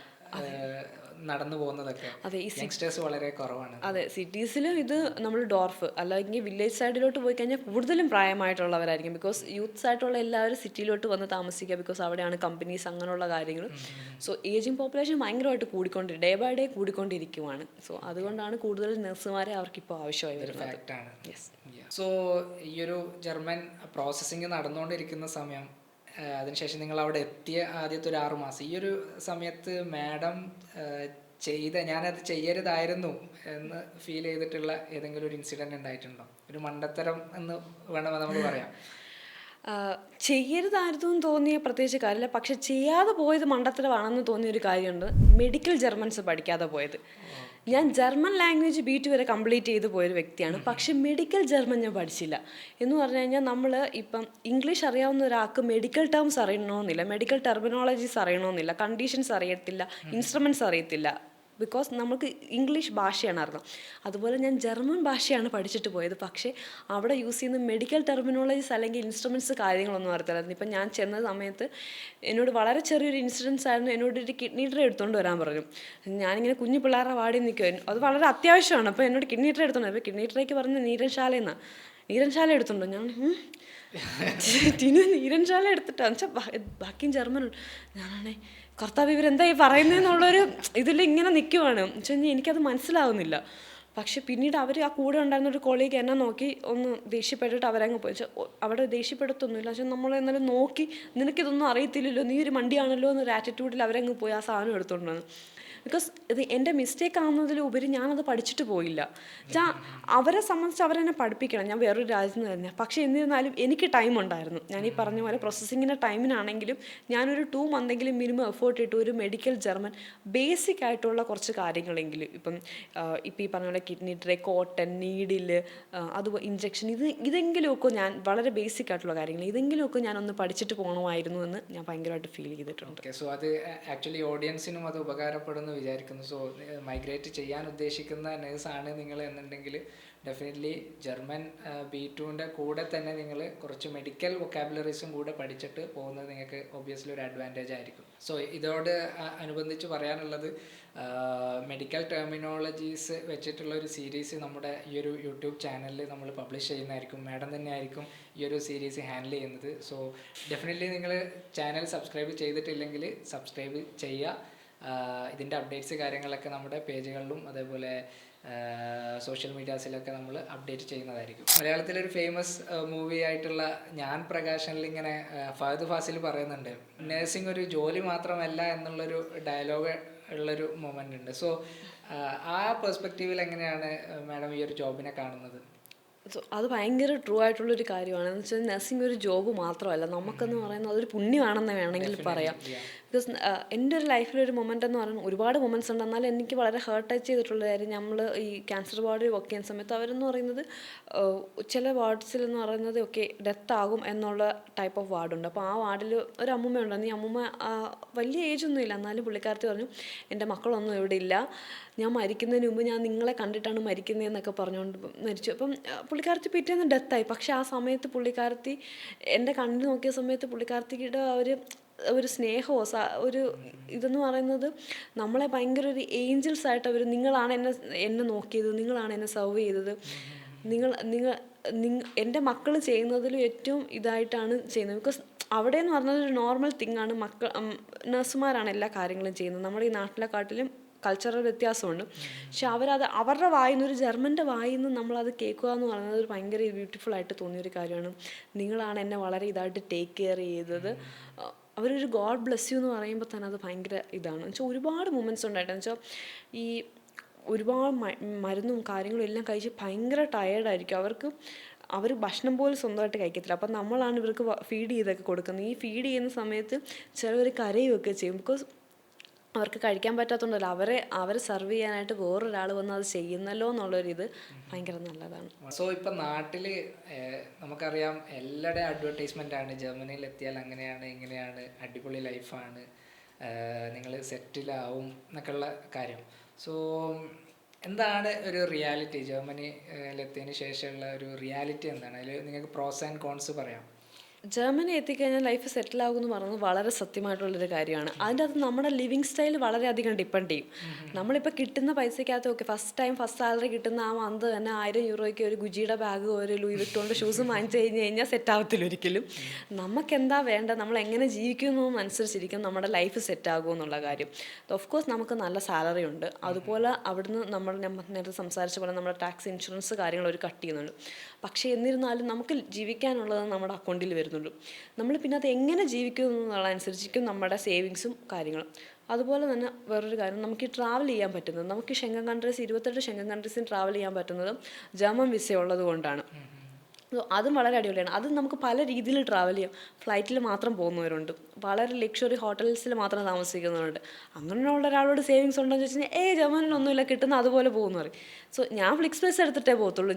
Speaker 2: നടന്നു പോകുന്നതൊക്കെ.
Speaker 1: അതെ,
Speaker 2: യങ്സ്റ്റേഴ്സ് വളരെ കുറവാണ്.
Speaker 1: അതെ, സിറ്റീസിലും ഇത് നമ്മൾ ഡോർഫ് അല്ലെങ്കിൽ വില്ലേജ് സൈഡിലോട്ട് പോയി കഴിഞ്ഞാൽ കൂടുതലും പ്രായമായിട്ടുള്ളവരായിരിക്കും. ബിക്കോസ് യൂത്ത്സ് ആയിട്ടുള്ള എല്ലാവരും സിറ്റിയിലോട്ട് വന്ന് താമസിക്കുക. ബിക്കോസ് അവിടെയാണ് കമ്പനീസ്, അങ്ങനെയുള്ള കാര്യങ്ങൾ. സോ ഏജിങ് പോപ്പുലേഷൻ ഭയങ്കരമായിട്ട് ഡേ ബൈ ഡേ കൂടിക്കൊണ്ടിരിക്കുവാണ്. സോ അതുകൊണ്ടാണ് കൂടുതൽ നഴ്സുമാരെ അവർക്കിപ്പോൾ ആവശ്യമായി വരുന്നത്.
Speaker 2: ഫാക്റ്റാണ്. സോ ഈ ഒരു ജർമ്മൻ പ്രോസസ്സിങ് നടന്നുകൊണ്ടിരിക്കുന്ന സമയം, അതിനുശേഷം നിങ്ങൾ അവിടെ എത്തിയ ആദ്യത്തെ ഒരു 6 മാസം, ഈ ഒരു സമയത്ത് മാഡം ഞാനത് ചെയ്യരുതായിരുന്നു എന്ന് ഫീൽ ചെയ്തിട്ടുള്ള ഏതെങ്കിലും ഒരു ഇൻസിഡൻറ്റ് ഉണ്ടായിട്ടുണ്ടോ? ഒരു മണ്ടത്തരം എന്ന് വേണമെന്ന് നമുക്ക് പറയാം.
Speaker 1: ചെയ്യരുതായിരുന്നു എന്ന് തോന്നിയ പ്രത്യേകിച്ച് കാര്യമില്ല. പക്ഷെ ചെയ്യാതെ പോയത് മണ്ടത്തരമാണെന്ന് തോന്നിയൊരു കാര്യമുണ്ട്. മെഡിക്കൽ ജർമ്മൻസ് പഠിക്കാതെ പോയത്. ഞാൻ ജർമ്മൻ ലാംഗ്വേജ് B2 വരെ കംപ്ലീറ്റ് ചെയ്ത് പോയൊരു വ്യക്തിയാണ്. പക്ഷെ മെഡിക്കൽ ജർമ്മൻ ഞാൻ പഠിച്ചില്ല. എന്ന് പറഞ്ഞു കഴിഞ്ഞാൽ നമ്മൾ ഇപ്പം ഇംഗ്ലീഷ് അറിയാവുന്ന ഒരാൾക്ക് മെഡിക്കൽ ടേംസ് അറിയണമെന്നില്ല, മെഡിക്കൽ ടെർമിനോളജീസ് അറിയണമെന്നില്ല, കണ്ടീഷൻസ് അറിയത്തില്ല, ഇൻസ്ട്രുമെൻറ്റ്സ് അറിയത്തില്ല. ബിക്കോസ് നമുക്ക് ഇംഗ്ലീഷ് ഭാഷയാണ് അറിയാം. അതുപോലെ ഞാൻ ജർമ്മൻ ഭാഷയാണ് പഠിച്ചിട്ട് പോയത്. പക്ഷേ അവിടെ യൂസ് ചെയ്യുന്ന മെഡിക്കൽ ടെർമിനോളജീസ് അല്ലെങ്കിൽ ഇൻസ്ട്രുമെൻറ്റ്സ് കാര്യങ്ങളൊന്നും അറിയത്തില്ലായിരുന്നു. ഇപ്പം ഞാൻ ചെന്ന സമയത്ത് എന്നോട് വളരെ ചെറിയൊരു ഇൻസിഡൻസ് ആയിരുന്നു. എന്നോട് ഒരു കിഡ്നി ട്രേ എടുത്തുകൊണ്ട് വരാൻ പറഞ്ഞു. ഞാനിങ്ങനെ കുഞ്ഞു പിള്ളേരുടെ വാടി നിൽക്കുമായിരുന്നു. അത് വളരെ അത്യാവശ്യമാണ്. അപ്പോൾ എന്നോട് കിഡ്നി ട്രേ എടുത്തോണ്ട്, അപ്പോൾ കിഡ്നി ട്രേക്ക് പറഞ്ഞ് നീരൻശാല എടുത്തുണ്ടോ? ഞാൻ നീരൻശാല എടുത്തിട്ടാന്ന് വെച്ചാൽ ബാക്കിയും ജർമ്മനുണ്ട്. ഞാനാണേ കർത്താവ് ഇവരെന്തായി പറയുന്നതെന്നുള്ളൊരു ഇതിൽ ഇങ്ങനെ നിൽക്കുവാണ്. വെച്ചാൽ എനിക്കത് മനസ്സിലാവുന്നില്ല. പക്ഷെ പിന്നീട് അവർ ആ കൂടെ ഉണ്ടായിരുന്ന ഒരു കൊളീഗ് എന്നെ നോക്കി ഒന്ന് ദേഷ്യപ്പെട്ടിട്ട് അവരങ്ങ് പോയി. അവിടെ ദേഷ്യപ്പെടുത്തൊന്നുമില്ല. പക്ഷെ നമ്മൾ എന്നാലും നോക്കി, നിനക്കിതൊന്നും അറിയത്തില്ലല്ലോ, നീ ഒരു മണ്ടിയാണല്ലോ എന്നൊരു ആറ്റിറ്റ്യൂഡിൽ അവരങ്ങ് പോയി ആ സാധനം എടുത്തുകൊണ്ട് വന്നു. ബിക്കോസ് ഇത് എൻ്റെ മിസ്റ്റേക്ക് ആവുന്നതിലുപരി ഞാനത് പഠിച്ചിട്ട് പോയില്ല. അവരെ സംബന്ധിച്ച് അവരെന്നെ പഠിപ്പിക്കണം. ഞാൻ വേറൊരു രാജ്യത്ത് നിന്ന് തന്നെ. പക്ഷേ എന്നിരുന്നാലും എനിക്ക് ടൈം ഉണ്ടായിരുന്നു. ഞാൻ ഈ പറഞ്ഞ പോലെ പ്രോസസ്സിങ്ങിൻ്റെ ടൈമിനാണെങ്കിലും ഞാനൊരു 2 മന്തെങ്കിലും മിനിമം എഫേർട്ട് ഇട്ട് ഒരു മെഡിക്കൽ ജർമ്മൻ ബേസിക് ആയിട്ടുള്ള കുറച്ച് കാര്യങ്ങളെങ്കിലും, ഇപ്പം ഈ പറഞ്ഞ പോലെ കിഡ്നി ട്രേ, കോട്ടൺ, നീഡില്, അതുപോലെ ഇഞ്ചക്ഷൻ, ഇതെങ്കിലുമൊക്കെ ഞാൻ വളരെ ബേസിക് ആയിട്ടുള്ള കാര്യങ്ങൾ ഇതെങ്കിലുമൊക്കെ ഞാനൊന്ന് പഠിച്ചിട്ട് പോകണമായിരുന്നു എന്ന് ഞാൻ ഭയങ്കരമായിട്ട് ഫീൽ ചെയ്തിട്ടുണ്ട്.
Speaker 2: സോ അത് ആക്ച്വലി ഓഡിയൻസിനും അത് ഉപകാരപ്പെടുന്നു വിചാരിക്കുന്നു. സോ മൈഗ്രേറ്റ് ചെയ്യാൻ ഉദ്ദേശിക്കുന്ന നേഴ്സാണ് നിങ്ങൾ എന്നുണ്ടെങ്കിൽ ഡെഫിനറ്റ്ലി ജർമ്മൻ B2ൻ്റെ കൂടെ തന്നെ നിങ്ങൾ കുറച്ച് മെഡിക്കൽ വൊക്കാബുലറീസും കൂടെ പഠിച്ചിട്ട് പോകുന്നത് നിങ്ങൾക്ക് ഒബ്വിയസ്ലി ഒരു അഡ്വാൻറ്റേജ് ആയിരിക്കും. സോ ഇതോട് അനുബന്ധിച്ച് പറയാനുള്ളത്, മെഡിക്കൽ ടെർമിനോളജീസ് വെച്ചിട്ടുള്ള ഒരു സീരീസ് നമ്മുടെ ഈ ഒരു യൂട്യൂബ് ചാനലിൽ നമ്മൾ പബ്ലിഷ് ചെയ്യുന്നതായിരിക്കും. മാഡം തന്നെ ആയിരിക്കും ഈ ഒരു സീരീസ് ഹാൻഡിൽ ചെയ്യുന്നത്. സോ ഡെഫിനറ്റ്ലി നിങ്ങൾ ചാനൽ സബ്സ്ക്രൈബ് ചെയ്തിട്ടില്ലെങ്കിൽ സബ്സ്ക്രൈബ് ചെയ്യുക. ഇതിൻ്റെ അപ്ഡേറ്റ്സ് കാര്യങ്ങളൊക്കെ നമ്മുടെ പേജുകളിലും അതേപോലെ സോഷ്യൽ മീഡിയാസിലൊക്കെ നമ്മൾ അപ്ഡേറ്റ് ചെയ്യുന്നതായിരിക്കും. മലയാളത്തിലൊരു ഫേമസ് മൂവി ആയിട്ടുള്ള ഞാൻ പ്രകാശനിൽ ഇങ്ങനെ ഫഹദ് ഫാസിൽ പറയുന്നുണ്ട്, നഴ്സിംഗ് ഒരു ജോലി മാത്രമല്ല എന്നുള്ളൊരു ഡയലോഗ് ഉള്ളൊരു മൊമെൻ്റ് ഉണ്ട്. സോ ആ പെർസ്പെക്റ്റീവിൽ എങ്ങനെയാണ് മാഡം ഈ ഒരു ജോബിനെ കാണുന്നത്?
Speaker 1: സോ അത് ഭയങ്കര ട്രൂ ആയിട്ടുള്ളൊരു കാര്യമാണ്. എന്ന് വെച്ചാൽ നഴ്സിംഗ് ഒരു ജോബ് മാത്രമല്ല, നമുക്കെന്ന് പറയുന്നത് അതൊരു പുണ്യമാണെന്ന് വേണമെങ്കിൽ പറയാം. ബിക്കോസ് എൻ്റെ ഒരു ലൈഫിലൊരു മൊമെൻ്റ് എന്ന് പറയുന്നത് ഒരുപാട് മൊമെൻറ്റ്സ് ഉണ്ട്. എന്നാലും എനിക്ക് വളരെ ഹേർട്ട് ടച്ച് ചെയ്തിട്ടുള്ള കാര്യം, നമ്മൾ ഈ ക്യാൻസർ വാർഡിൽ വർക്ക് ചെയ്യുന്ന സമയത്ത് അവരെന്ന് പറയുന്നത് ചില വാർഡ്സിലെന്ന് പറയുന്നത് ഓക്കെ ഡെത്ത് ആകും എന്നുള്ള ടൈപ്പ് ഓഫ് വാർഡുണ്ട്. അപ്പോൾ ആ വാർഡിൽ ഒരു അമ്മൂമ്മ ഉണ്ടായിരുന്നു. ഈ അമ്മൂമ്മ വലിയ ഏജൊന്നും ഇല്ല, എന്നാലും പുള്ളിക്കാരത്തി പറഞ്ഞു എൻ്റെ മക്കളൊന്നും ഇവിടെ ഇല്ല, ഞാൻ മരിക്കുന്നതിന് മുമ്പ് ഞാൻ നിങ്ങളെ കണ്ടിട്ടാണ് മരിക്കുന്നതെന്നൊക്കെ പറഞ്ഞുകൊണ്ട് മരിച്ചു. അപ്പം പുള്ളിക്കാരത്തി പിറ്റേന്ന് ഡെത്തായി. പക്ഷേ ആ സമയത്ത് പുള്ളിക്കാരത്തി എൻ്റെ കണ്ണിൽ നോക്കിയ സമയത്ത് പുള്ളിക്കാരത്തിയുടെ ഒരു സ്നേഹമോ ഒരു ഇതെന്ന് പറയുന്നത് നമ്മളെ ഭയങ്കര ഒരു ഏഞ്ചൽസ് ആയിട്ട് അവർ, നിങ്ങളാണ് എന്നെ നോക്കിയത്, നിങ്ങളാണ് എന്നെ സെർവ് ചെയ്തത്, എൻ്റെ മക്കൾ ചെയ്യുന്നതിലും ഏറ്റവും ഇതായിട്ടാണ് ചെയ്യുന്നത്. ബിക്കോസ് അവിടെ എന്ന് പറഞ്ഞത് ഒരു നോർമൽ തിങ്ങാണ്. നഴ്സുമാരാണ് എല്ലാ കാര്യങ്ങളും ചെയ്യുന്നത്. നമ്മുടെ ഈ നാട്ടിലെക്കാട്ടിലും കൾച്ചറൽ വ്യത്യാസമുണ്ട്. പക്ഷെ അവരുടെ വായിൽ നിന്ന്, ഒരു ജർമ്മൻ്റെ വായിൽ നിന്ന് നമ്മളത് കേൾക്കുക എന്ന് പറയുന്നത് ഒരു ഭയങ്കര ബ്യൂട്ടിഫുൾ ആയിട്ട് തോന്നിയൊരു കാര്യമാണ്. നിങ്ങളാണ് എന്നെ വളരെ ഇതായിട്ട് ടേക്ക് കെയർ ചെയ്തത്. അവരൊരു ഗോഡ് ബ്ലെസ് യു എന്ന് പറയുമ്പോൾ തന്നെ അത് ഭയങ്കര ഇതാണ്. എന്നുവെച്ചാൽ ഒരുപാട് മൊമെൻറ്റ്സ് ഉണ്ടായിട്ട്, എന്നുവെച്ചാൽ ഈ ഒരുപാട് മരുന്നും കാര്യങ്ങളും എല്ലാം കഴിച്ച് ഭയങ്കര ടയേർഡായിരിക്കും. അവർ ഭക്ഷണം പോലും സ്വന്തമായിട്ട് കഴിക്കത്തില്ല. അപ്പം നമ്മളാണ് ഇവർക്ക് ഫീഡ് ചെയ്തൊക്കെ കൊടുക്കുന്നത്. ഈ ഫീഡ് ചെയ്യുന്ന സമയത്ത് ചിലവർ കരയുമൊക്കെ ചെയ്യും. ബിക്കോസ് അവർക്ക് കഴിക്കാൻ പറ്റാത്തതുകൊണ്ടല്ല, അവരെ സെർവ് ചെയ്യാനായിട്ട് വേറൊരാൾ വന്ന് അത് ചെയ്യുന്നല്ലോ എന്നുള്ളൊരിത് ഭയങ്കര നല്ലതാണ്.
Speaker 2: സോ ഇപ്പം നാട്ടിൽ നമുക്കറിയാം എല്ലാവരുടെയും അഡ്വർടൈസ്മെൻ്റ് ആണ്, ജർമ്മനിയിൽ എത്തിയാൽ അങ്ങനെയാണ് ഇങ്ങനെയാണ്, അടിപൊളി ലൈഫാണ്, നിങ്ങൾ സെറ്റിലാവും എന്നൊക്കെയുള്ള കാര്യം. സോ എന്താണ് ഒരു റിയാലിറ്റി, ജർമ്മനിയിലെത്തിയതിന് ശേഷമുള്ള ഒരു റിയാലിറ്റി എന്താണ്? അതിൽ നിങ്ങൾക്ക് പ്രോസ് ആൻഡ് കോൺസ് പറയാം.
Speaker 1: ജർമ്മനി എത്തിക്കഴിഞ്ഞാൽ ലൈഫ് സെറ്റിലാകും എന്ന് പറയുന്നത് വളരെ സത്യമായിട്ടുള്ളൊരു കാര്യമാണ്. അതിൻ്റെ അകത്ത് നമ്മുടെ ലിവിങ് സ്റ്റൈൽ വളരെയധികം ഡിപ്പെൻഡ് ചെയ്യും. നമ്മളിപ്പോൾ കിട്ടുന്ന പൈസയ്ക്കകത്ത് ഓക്കെ ഫസ്റ്റ് സാലറി കിട്ടുന്ന ആ മന്ത് തന്നെ 1000 യൂറോയ്ക്ക് ഒരു ഗുജിയുടെ ബാഗ്, ഒരു ലൂയി വിട്ടോണ്ട് ഷൂസ് വാങ്ങിച്ചു കഴിഞ്ഞാൽ സെറ്റാകത്തില്ല ഒരിക്കലും. നമുക്കെന്താ വേണ്ടത്, നമ്മൾ എങ്ങനെ ജീവിക്കുന്നതെന്നനുസരിച്ചിരിക്കും നമ്മുടെ ലൈഫ് സെറ്റാകും എന്നുള്ള കാര്യം. ഓഫ് കോഴ്സ് നമുക്ക് നല്ല സാലറി ഉണ്ട്. അതുപോലെ അവിടുന്ന് നമ്മൾ നേരത്തെ സംസാരിച്ച പോലെ നമ്മുടെ ടാക്സ്, ഇൻഷുറൻസ് കാര്യങ്ങൾ ഒരു കട്ട് ചെയ്യുന്നുണ്ട്. പക്ഷേ എന്നിരുന്നാലും നമുക്ക് ജീവിക്കാനുള്ളത് നമ്മുടെ അക്കൗണ്ടിൽ വരുന്നുണ്ട്. നമ്മൾ പിന്നെ അത് എങ്ങനെ ജീവിക്കും എന്നുള്ളതനുസരിച്ചിരിക്കും നമ്മുടെ സേവിങ്സും കാര്യങ്ങളും. അതുപോലെ തന്നെ വേറൊരു കാര്യം, നമുക്ക് ഈ ട്രാവൽ ചെയ്യാൻ പറ്റുന്നത്, നമുക്ക് ഷെങ്കൻ കൺട്രീസ് 28 ഷെങ്കൻ കൺട്രീസിന് ട്രാവൽ ചെയ്യാൻ പറ്റുന്നത് ജർമ്മൻ വിസ ഉള്ളത് കൊണ്ടാണ്. അതും വളരെ അടിപൊളിയാണ്. അത് നമുക്ക് പല രീതിയിൽ ട്രാവൽ ചെയ്യാം. ഫ്ലൈറ്റിൽ മാത്രം പോകുന്നവരുണ്ട്, വളരെ ലക്ഷറി ഹോട്ടൽസിൽ മാത്രം താമസിക്കുന്നവരുണ്ട്. അങ്ങനെയുള്ള ഒരാളോട് സേവിങ്സ് ഉണ്ടെന്ന് ചോദിച്ചു കഴിഞ്ഞാൽ ജർമ്മനിലൊന്നുമില്ല, കിട്ടുന്ന അതുപോലെ പോകുമെന്ന് പറയും. സോ ഞാൻ ഫ്ലിക്സ്പ്രൈസ് എടുത്തിട്ടേ പോകത്തുള്ളൂ,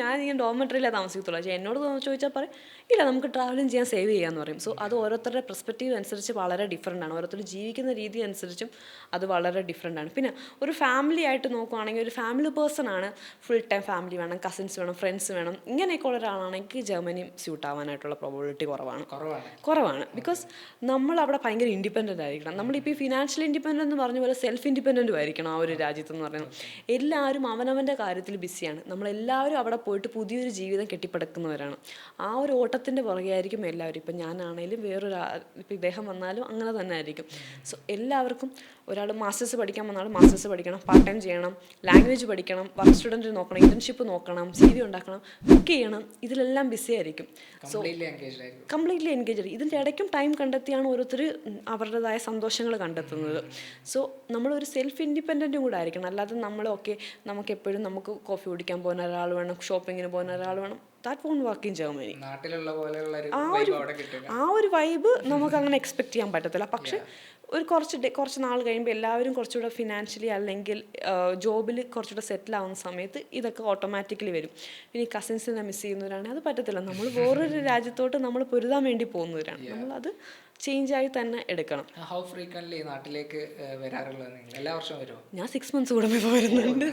Speaker 1: ഞാനിങ്ങനെ ഡോർമെട്രിയിലേ താമസിക്കത്തുള്ളൂ. പക്ഷേ എന്നോട് ചോദിച്ചാൽ പറയും ഇല്ല നമുക്ക് ട്രാവലിങ് ചെയ്യാൻ സേവ് ചെയ്യാമെന്ന് പറയും. സോ അത് ഓരോരുത്തരുടെ പെർസ്പെക്റ്റീവ് അനുസരിച്ച് വളരെ ഡിഫറെൻ്റ് ആണ്. ഓരോരുത്തർ ജീവിക്കുന്ന രീതി അനുസരിച്ചും അത് വളരെ ഡിഫറെൻ്റ് ആണ്. പിന്നെ ഒരു ഫാമിലി ആയിട്ട് നോക്കുകയാണെങ്കിൽ, ഒരു ഫാമിലി പേഴ്സൺ ആണ്, ഫുൾ ടൈം ഫാമിലി വേണം, കസിൻസ് വേണം, ഫ്രണ്ട്സ് വേണം, ഇങ്ങനെയൊക്കെ ഉള്ള ഒരാളാണെങ്കിൽ ജർമ്മനി സ്യൂട്ട് ആവാനായിട്ടുള്ള പ്രോബിലിറ്റി കുറവാണ്. ബിക്കോസ് നമ്മൾ അവിടെ ഭയങ്കര ഇൻഡിപെൻഡൻ്റ് ആയിരിക്കണം. നമ്മളിപ്പോൾ ഈ ഫിനാൻഷ്യൽ ഇൻഡിപെൻഡൻ്റ് എന്ന് പറഞ്ഞ പോലെ സെൽഫ് ഇൻഡിപെൻഡൻറ്റും ആയിരിക്കണം ആ ഒരു രാജ്യത്തെന്ന് പറയുന്നത്. എല്ലാവരും അവനവൻ്റെ കാര്യത്തിൽ ബിസിയാണ്. നമ്മളെല്ലാവരും അവിടെ പോയിട്ട് പുതിയൊരു ജീവിതം കെട്ടിപ്പടുക്കുന്നവരാണ്. ആ ഒരു ഓട്ടത്തിൻ്റെ പുറകെ ആയിരിക്കും എല്ലാവരും. ഇപ്പം ഞാനാണേലും ഇപ്പം ഇദ്ദേഹം വന്നാലും അങ്ങനെ തന്നെ ആയിരിക്കും. സോ എല്ലാവർക്കും, ഒരാൾ മാസ്റ്റേഴ്സ് പഠിക്കാൻ വന്നാലും മാസ്റ്റേഴ്സ് പഠിക്കണം, പാർട്ട് ടൈം ചെയ്യണം, ലാംഗ്വേജ് പഠിക്കണം, വർക്ക് സ്റ്റുഡൻറ്റ് നോക്കണം, ഇൻറ്റേൺഷിപ്പ് നോക്കണം, CV ഉണ്ടാക്കണം, കുക്ക് ചെയ്യണം, ഇതിലെല്ലാം ബിസി ആയിരിക്കും. സോ കംപ്ലീറ്റ്ലി എൻഗേജ് ആയിരിക്കും. ഇതിൻ്റെ ഇടയ്ക്കും ടൈം കണ്ടെത്തിയാണ് ഓരോരുത്തർ അവരുടേതായ സന്തോഷങ്ങൾ കണ്ടെത്തുന്നത്. സോ നമ്മളൊരു സെൽഫ് ഇൻഡിപെൻഡൻറ്റും കൂടെ ആയിരിക്കണം. അല്ലാതെ നമ്മൾ നമുക്കെപ്പോഴും നമുക്ക് കോഫി കുടിക്കാൻ പോകുന്ന ഒരാൾ വേണം, ഷോപ്പിങ്ങിന് പോകുന്ന ഒരാൾ വേണം, that won't work in Germany. ആ ഒരു വൈബ് നമുക്ക് അങ്ങനെ എക്സ്പെക്ട് ചെയ്യാൻ പറ്റത്തില്ല. പക്ഷെ ഒരു കുറച്ച് നാൾ കഴിയുമ്പോൾ എല്ലാവരും കുറച്ചുകൂടെ ഫിനാൻഷ്യലി അല്ലെങ്കിൽ ജോബിൽ കുറച്ചുകൂടെ സെറ്റിൽ ആവുന്ന സമയത്ത് ഇതൊക്കെ ഓട്ടോമാറ്റിക്കലി വരും. ഇനി കസിൻസിനെ മിസ് ചെയ്യുന്നവരാണെങ്കിൽ അത് പറ്റത്തില്ല. നമ്മൾ വേറൊരു രാജ്യത്തോട്ട് നമ്മൾ പൊരുതാൻ വേണ്ടി പോകുന്നവരാണ്. നമ്മളത് ചേഞ്ചായി തന്നെ എടുക്കണം.
Speaker 2: ഹൗ ഫ്രീക്വൻ്റ്ലി നാട്ടിലേക്ക് വരാറുള്ളത്? എല്ലാ വർഷവും വരുമോ?
Speaker 1: ഞാൻ 6 months കൂടുമ്പോൾ വരുന്നുണ്ട്.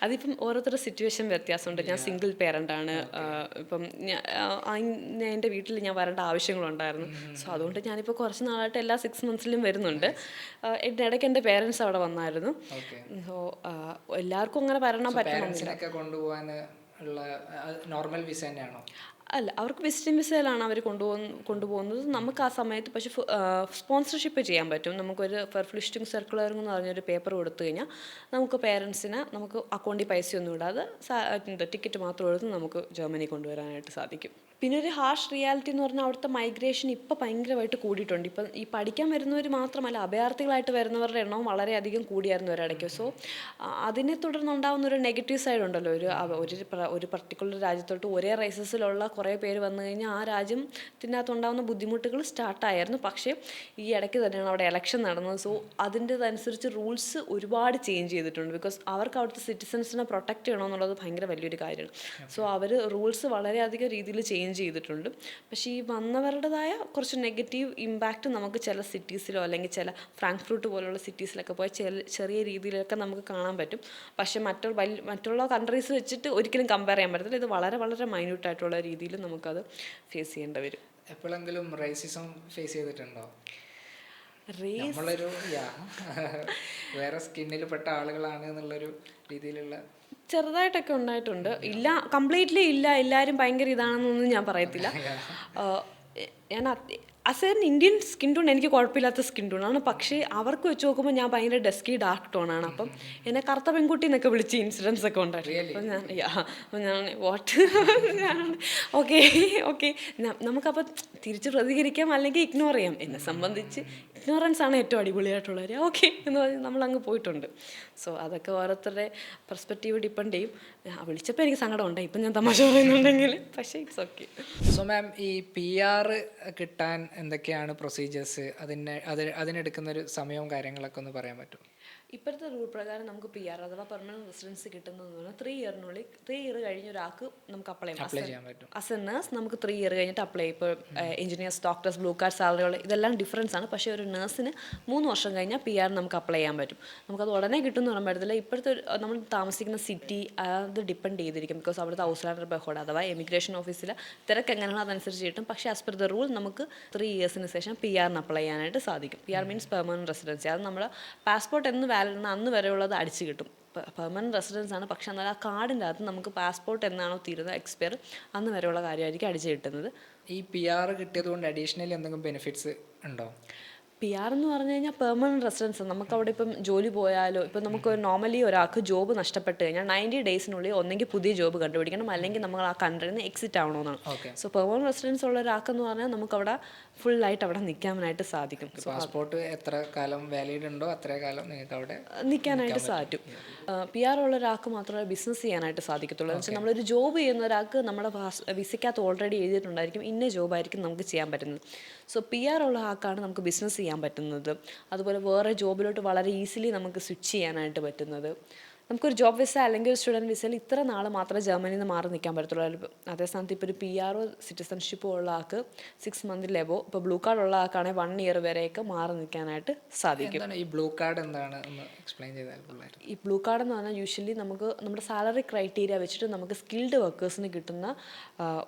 Speaker 1: അതിപ്പം ഓരോരുത്തരുടെ സിറ്റുവേഷൻ വ്യത്യാസമുണ്ട്. ഞാൻ സിംഗിൾ പേരൻ്റ് ആണ്. ഇപ്പം എൻ്റെ വീട്ടിൽ ഞാൻ വരേണ്ട ആവശ്യങ്ങളുണ്ടായിരുന്നു. സോ അതുകൊണ്ട് ഞാനിപ്പോൾ കുറച്ച് നാളായിട്ട് എല്ലാ 6 monthsലും വരുന്നുണ്ട്. എൻ്റെ ഇടയ്ക്ക് എൻ്റെ പേരൻസ് അവിടെ വന്നായിരുന്നു. സോ എല്ലാവർക്കും അങ്ങനെ വരണം പറ്റണമെന്നില്ല.
Speaker 2: നോർമൽ വിസ തന്നെയാണോ?
Speaker 1: അല്ല, അവർക്ക് വിസിറ്റിംഗ് വിസയിലാണ് അവർ കൊണ്ടുപോകുന്നത്. നമുക്ക് ആ സമയത്ത് പക്ഷേ സ്പോൺസർഷിപ്പ് ചെയ്യാൻ പറ്റും. നമുക്കൊരു ഫെർഫ്ലിഷ്റ്റിംഗ് സർക്കുലർ എന്ന് പറഞ്ഞൊരു പേപ്പർ കൊടുത്തു കഴിഞ്ഞാൽ നമുക്ക് പേരൻസിന് നമുക്ക് അക്കൗണ്ടിൽ പൈസയൊന്നും ഇടാതെ ടിക്കറ്റ് മാത്രം എടുത്ത് നമുക്ക് ജർമ്മനി കൊണ്ടുവരാനായിട്ട് സാധിക്കും. പിന്നെ ഒരു ഹാർഷ് റിയാലിറ്റി എന്ന് പറഞ്ഞാൽ അവിടുത്തെ മൈഗ്രേഷൻ ഇപ്പോൾ ഭയങ്കരമായിട്ട് കൂടിയിട്ടുണ്ട്. ഇപ്പം ഈ പഠിക്കാൻ വരുന്നവർ മാത്രമല്ല, അഭയാർത്ഥികളായിട്ട് വരുന്നവരുടെ എണ്ണവും വളരെയധികം കൂടിയായിരുന്നു ഒരിടയ്ക്ക്. സോ അതിനെ തുടർന്നുണ്ടാകുന്ന ഒരു നെഗറ്റീവ് സൈഡ് ഉണ്ടല്ലോ. ഒരു പർട്ടിക്കുലർ രാജ്യത്തോട്ട് ഒരേ റൈസസിലുള്ള കുറേ പേര് വന്നു കഴിഞ്ഞാൽ ആ രാജ്യത്തിൻ്റെ അകത്തുണ്ടാകുന്ന ബുദ്ധിമുട്ടുകൾ സ്റ്റാർട്ടായിരുന്നു. പക്ഷേ ഈ ഇടയ്ക്ക് തന്നെയാണ് അവിടെ ഇലക്ഷൻ നടന്നത്. സോ അതിൻ്റെതനുസരിച്ച് റൂൾസ് ഒരുപാട് ചേഞ്ച് ചെയ്തിട്ടുണ്ട്. ബിക്കോസ് അവർക്ക് അവിടുത്തെ സിറ്റിസൺസിനെ പ്രൊട്ടക്റ്റ് ചെയ്യണമെന്നുള്ളത് ഭയങ്കര വലിയൊരു കാര്യമാണ്. സോ അവർ റൂൾസ് വളരെയധികം രീതിയിൽ ചേഞ്ച് ചെയ്തിട്ടുണ്ട്. പക്ഷേ ഈ വന്നവരുടേതായ കുറച്ച് നെഗറ്റീവ് ഇമ്പാക്റ്റ് നമുക്ക് ചില സിറ്റീസിലോ അല്ലെങ്കിൽ ചില ഫ്രാങ്ക്ഫ്രൂട്ട് പോലുള്ള സിറ്റീസിലൊക്കെ പോയി ചെറിയ രീതിയിലൊക്കെ നമുക്ക് കാണാൻ പറ്റും. പക്ഷേ മറ്റുള്ള കൺട്രീസ് വെച്ചിട്ട് ഒരിക്കലും കമ്പയർ ചെയ്യാൻ പറ്റത്തില്ല. ഇത് വളരെ വളരെ മൈന്യൂട്ടായിട്ടുള്ള രീതിയിൽ നമുക്കത് ഫേസ് ചെയ്യേണ്ടി വരും.
Speaker 2: എപ്പോഴെങ്കിലും റേസിസം ഫേസ് ചെയ്തിട്ടുണ്ടോ?
Speaker 1: റേസ്
Speaker 2: നമ്മളൊരു വേറെ സ്കിന്നിൽ പെട്ട ആളുകളാണ് എന്നുള്ളൊരു രീതിയിലുള്ള
Speaker 1: ചെറുതായിട്ടൊക്കെ ഉണ്ടായിട്ടുണ്ട്. ഇല്ല, കംപ്ലീറ്റ്ലി ഇല്ല, എല്ലാവരും ഭയങ്കര ഇതാണെന്നൊന്നും ഞാൻ പറയത്തില്ല. ഞാൻ as an Indian skin tone എനിക്ക് കുഴപ്പമില്ലാത്ത സ്കിൻ ടോണാണ്. പക്ഷേ അവർക്ക് വെച്ച് നോക്കുമ്പോൾ ഞാൻ ഭയങ്കര ഡസ്കി ഡാർക്ക് ടോണാണ്. അപ്പം എന്നെ കറുത്ത പെൺകുട്ടി എന്നൊക്കെ വിളിച്ച് ഇൻസിഡൻസ് ഒക്കെ ഉണ്ടായിട്ടുണ്ട്. അപ്പം ഞാൻ വാട്ട് ഓക്കെ ഓക്കെ നമുക്കപ്പോൾ തിരിച്ച് പ്രതികരിക്കാം അല്ലെങ്കിൽ ഇഗ്നോർ ചെയ്യാം. എന്നെ സംബന്ധിച്ച് ഇഗ്നോറൻസ് ആണ് ഏറ്റവും അടിപൊളിയായിട്ടുള്ളത്. ഓക്കെ എന്ന് പറഞ്ഞ് നമ്മളങ്ങ് പോയിട്ടുണ്ട്. സോ അതൊക്കെ ഓരോരുത്തരുടെ പെർസ്പെക്റ്റീവ് ഡിപ്പെൻഡ് ചെയ്യും. വിളിച്ചപ്പോൾ എനിക്ക് സങ്കടം ഉണ്ടായി, ഇപ്പം ഞാൻ തമാശ പറയുന്നുണ്ടെങ്കിൽ. പക്ഷേ ഇറ്റ്സ് ഓക്കെ.
Speaker 2: സോ മാം, ഈ PR കിട്ടാൻ എന്തൊക്കെയാണ് പ്രൊസീജിയേഴ്സ്, അതിനെടുക്കുന്നൊരു സമയവും കാര്യങ്ങളൊക്കെ ഒന്ന് പറയാൻ പറ്റുമോ?
Speaker 1: ഇപ്പോഴത്തെ റൂൾ പ്രകാരം നമുക്ക് PR അഥവാ പെർമനന്റ് റെസിഡൻസി കിട്ടുന്നതെന്ന് പറഞ്ഞാൽ 3 ഇയറിനുള്ളിൽ 3 ഇയർ കഴിഞ്ഞ ഒരാൾക്ക് നമുക്ക് അപ്ലൈ
Speaker 2: ചെയ്യാൻ പറ്റും.
Speaker 1: ആസ് എ നേഴ്സ് നമുക്ക് 3 ഇയർ കഴിഞ്ഞിട്ട് അപ്ലൈ. ഇപ്പോൾ എഞ്ചിനീയേഴ്സ്, ഡോക്ടേഴ്സ്, ബ്ലൂ കാർഡ് സാലറികൾ ഇതെല്ലാം ഡിഫറൻസ് ആണ്. പക്ഷേ ഒരു നേഴ്സിന് 3 വർഷം കഴിഞ്ഞാൽ PR നമുക്ക് അപ്ലൈ ചെയ്യാൻ പറ്റും. നമുക്കത് ഉടനെ കിട്ടുമെന്ന് പറയാൻ പറ്റത്തില്ല. ഇപ്പോഴത്തെ നമ്മൾ താമസിക്കുന്ന സിറ്റി അത് ഡിപ്പെൻഡ് ചെയ്തിരിക്കും. ബിക്കോസ് അവിടുത്തെ ഔസ്ലാൻഡർ ബഹോഡ് അഥവാ എമിഗ്രേഷൻ ഓഫീസിൽ തിരക്ക് എങ്ങനെയാണോ അതനുസരിച്ച് കിട്ടും. പക്ഷേ ആസ് പെർ ദ റൂൾ നമുക്ക് 3 ഇയേഴ്സിന് ശേഷം PRന് അപ്ലൈ ചെയ്യാനായിട്ട് സാധിക്കും. PR means permanent residency. അത് നമ്മുടെ പാസ്പോർട്ട് എന്ന് വാലിഡ് അന്ന് വരെയുള്ളത് അടിച്ച് കിട്ടും. പെർമനന്റ് റെസിഡൻസ് ആണ്. പക്ഷേ എന്നാൽ ആ കാർഡിൻ്റെ അകത്ത് നമുക്ക് പാസ്പോർട്ട് എന്നാണോ തീരുന്നത് എക്സ്പയർ അന്ന് വരെയുള്ള കാര്യമായിരിക്കും അടിച്ച് കിട്ടുന്നത്.
Speaker 2: ഈ PR കിട്ടിയത് കൊണ്ട് അഡീഷണലി എന്തെങ്കിലും ബെനിഫിറ്റ്സ് ഉണ്ടോ?
Speaker 1: PR എന്ന് പറഞ്ഞു കഴിഞ്ഞാൽ പെർമനന്റ് റെസിഡൻസ്. നമുക്കവിടെ ഇപ്പം ജോലി പോയാലോ, ഇപ്പം നമുക്ക് നോർമലി ഒരാൾക്ക് ജോബ് നഷ്ടപ്പെട്ട് കഴിഞ്ഞാൽ 90 ഡേയ്സിനുള്ളിൽ ഒന്നെങ്കിൽ പുതിയ ജോബ് കണ്ടുപിടിക്കണം, അല്ലെങ്കിൽ നമ്മൾ ആ കൺട്രിയിൽ നിന്ന് എക്സിറ്റ് ആവണമെന്നാണ്. സോ പെർമനന്റ് റെസിഡൻസ് ഉള്ള ഒരാൾക്കെന്ന് പറഞ്ഞാൽ നമുക്കവിടെ ഫുള്ളായിട്ട് അവിടെ നിൽക്കാനായിട്ട് സാധിക്കും.
Speaker 2: പാസ്പോർട്ട് എത്ര കാലം വാലിഡ് ഉണ്ടോ അത്രേ കാലം നിങ്ങൾക്ക് അവിടെ
Speaker 1: നിൽക്കാനായിട്ട് സാധിക്കും. PR ഉള്ള ഒരാൾക്ക് മാത്രമേ ബിസിനസ് ചെയ്യാനായിട്ട് സാധിക്കത്തുള്ളൂ. എന്ന് വെച്ചാൽ നമ്മളൊരു ജോബ് ചെയ്യുന്ന ഒരാൾക്ക് നമ്മുടെ വിസയ്ക്കകത്ത് ഓൾറെഡി എഴുതിയിട്ടുണ്ടായിരിക്കും ഇന്ന ജോബായിരിക്കും നമുക്ക് ചെയ്യാൻ പറ്റുന്നത്. സോ PR ഉള്ള ആൾക്കാണ് നമുക്ക് ബിസിനസ് ചെയ്യാൻ പറ്റുന്നത്. അതുപോലെ വേറെ ജോബിലോട്ട് വളരെ ഈസിലി നമുക്ക് സ്വിച്ച് ചെയ്യാനായിട്ട് പറ്റുന്നത്. നമുക്കൊരു ജോബ് വിസ അല്ലെങ്കിൽ ഒരു സ്റ്റുഡൻറ്റ് വിസയിൽ ഇത്ര നാൾ മാത്രമേ ജർമ്മനിയിൽ നിന്ന് മാറി നിൽക്കാൻ പറ്റത്തുള്ളൂ. അതേ സ്ഥാനത്ത് ഇപ്പോൾ ഒരു PR സിറ്റിസൺഷിപ്പ് ഉള്ള ആൾക്ക് 6 മന്തിൽ എബോ, ഇപ്പോൾ ബ്ലൂ കാർഡ് ഉള്ള ആൾക്കാണെങ്കിൽ 1 ഇയർ വരെയൊക്കെ മാറി നിൽക്കാനായിട്ട് സാധിക്കും.
Speaker 2: ഈ ബ്ലൂ കാർഡ് എന്താണ് ഒന്ന് എക്സ്പ്ലെയിൻ ചെയ്താൽ?
Speaker 1: ഈ ബ്ലൂ കാർഡ് എന്ന് പറഞ്ഞാൽ യൂഷ്വലി നമുക്ക് നമ്മുടെ സാലറി ക്രൈറ്റീരിയ വെച്ചിട്ട് നമുക്ക് സ്കിൽഡ് വർക്കേഴ്സിന് കിട്ടുന്ന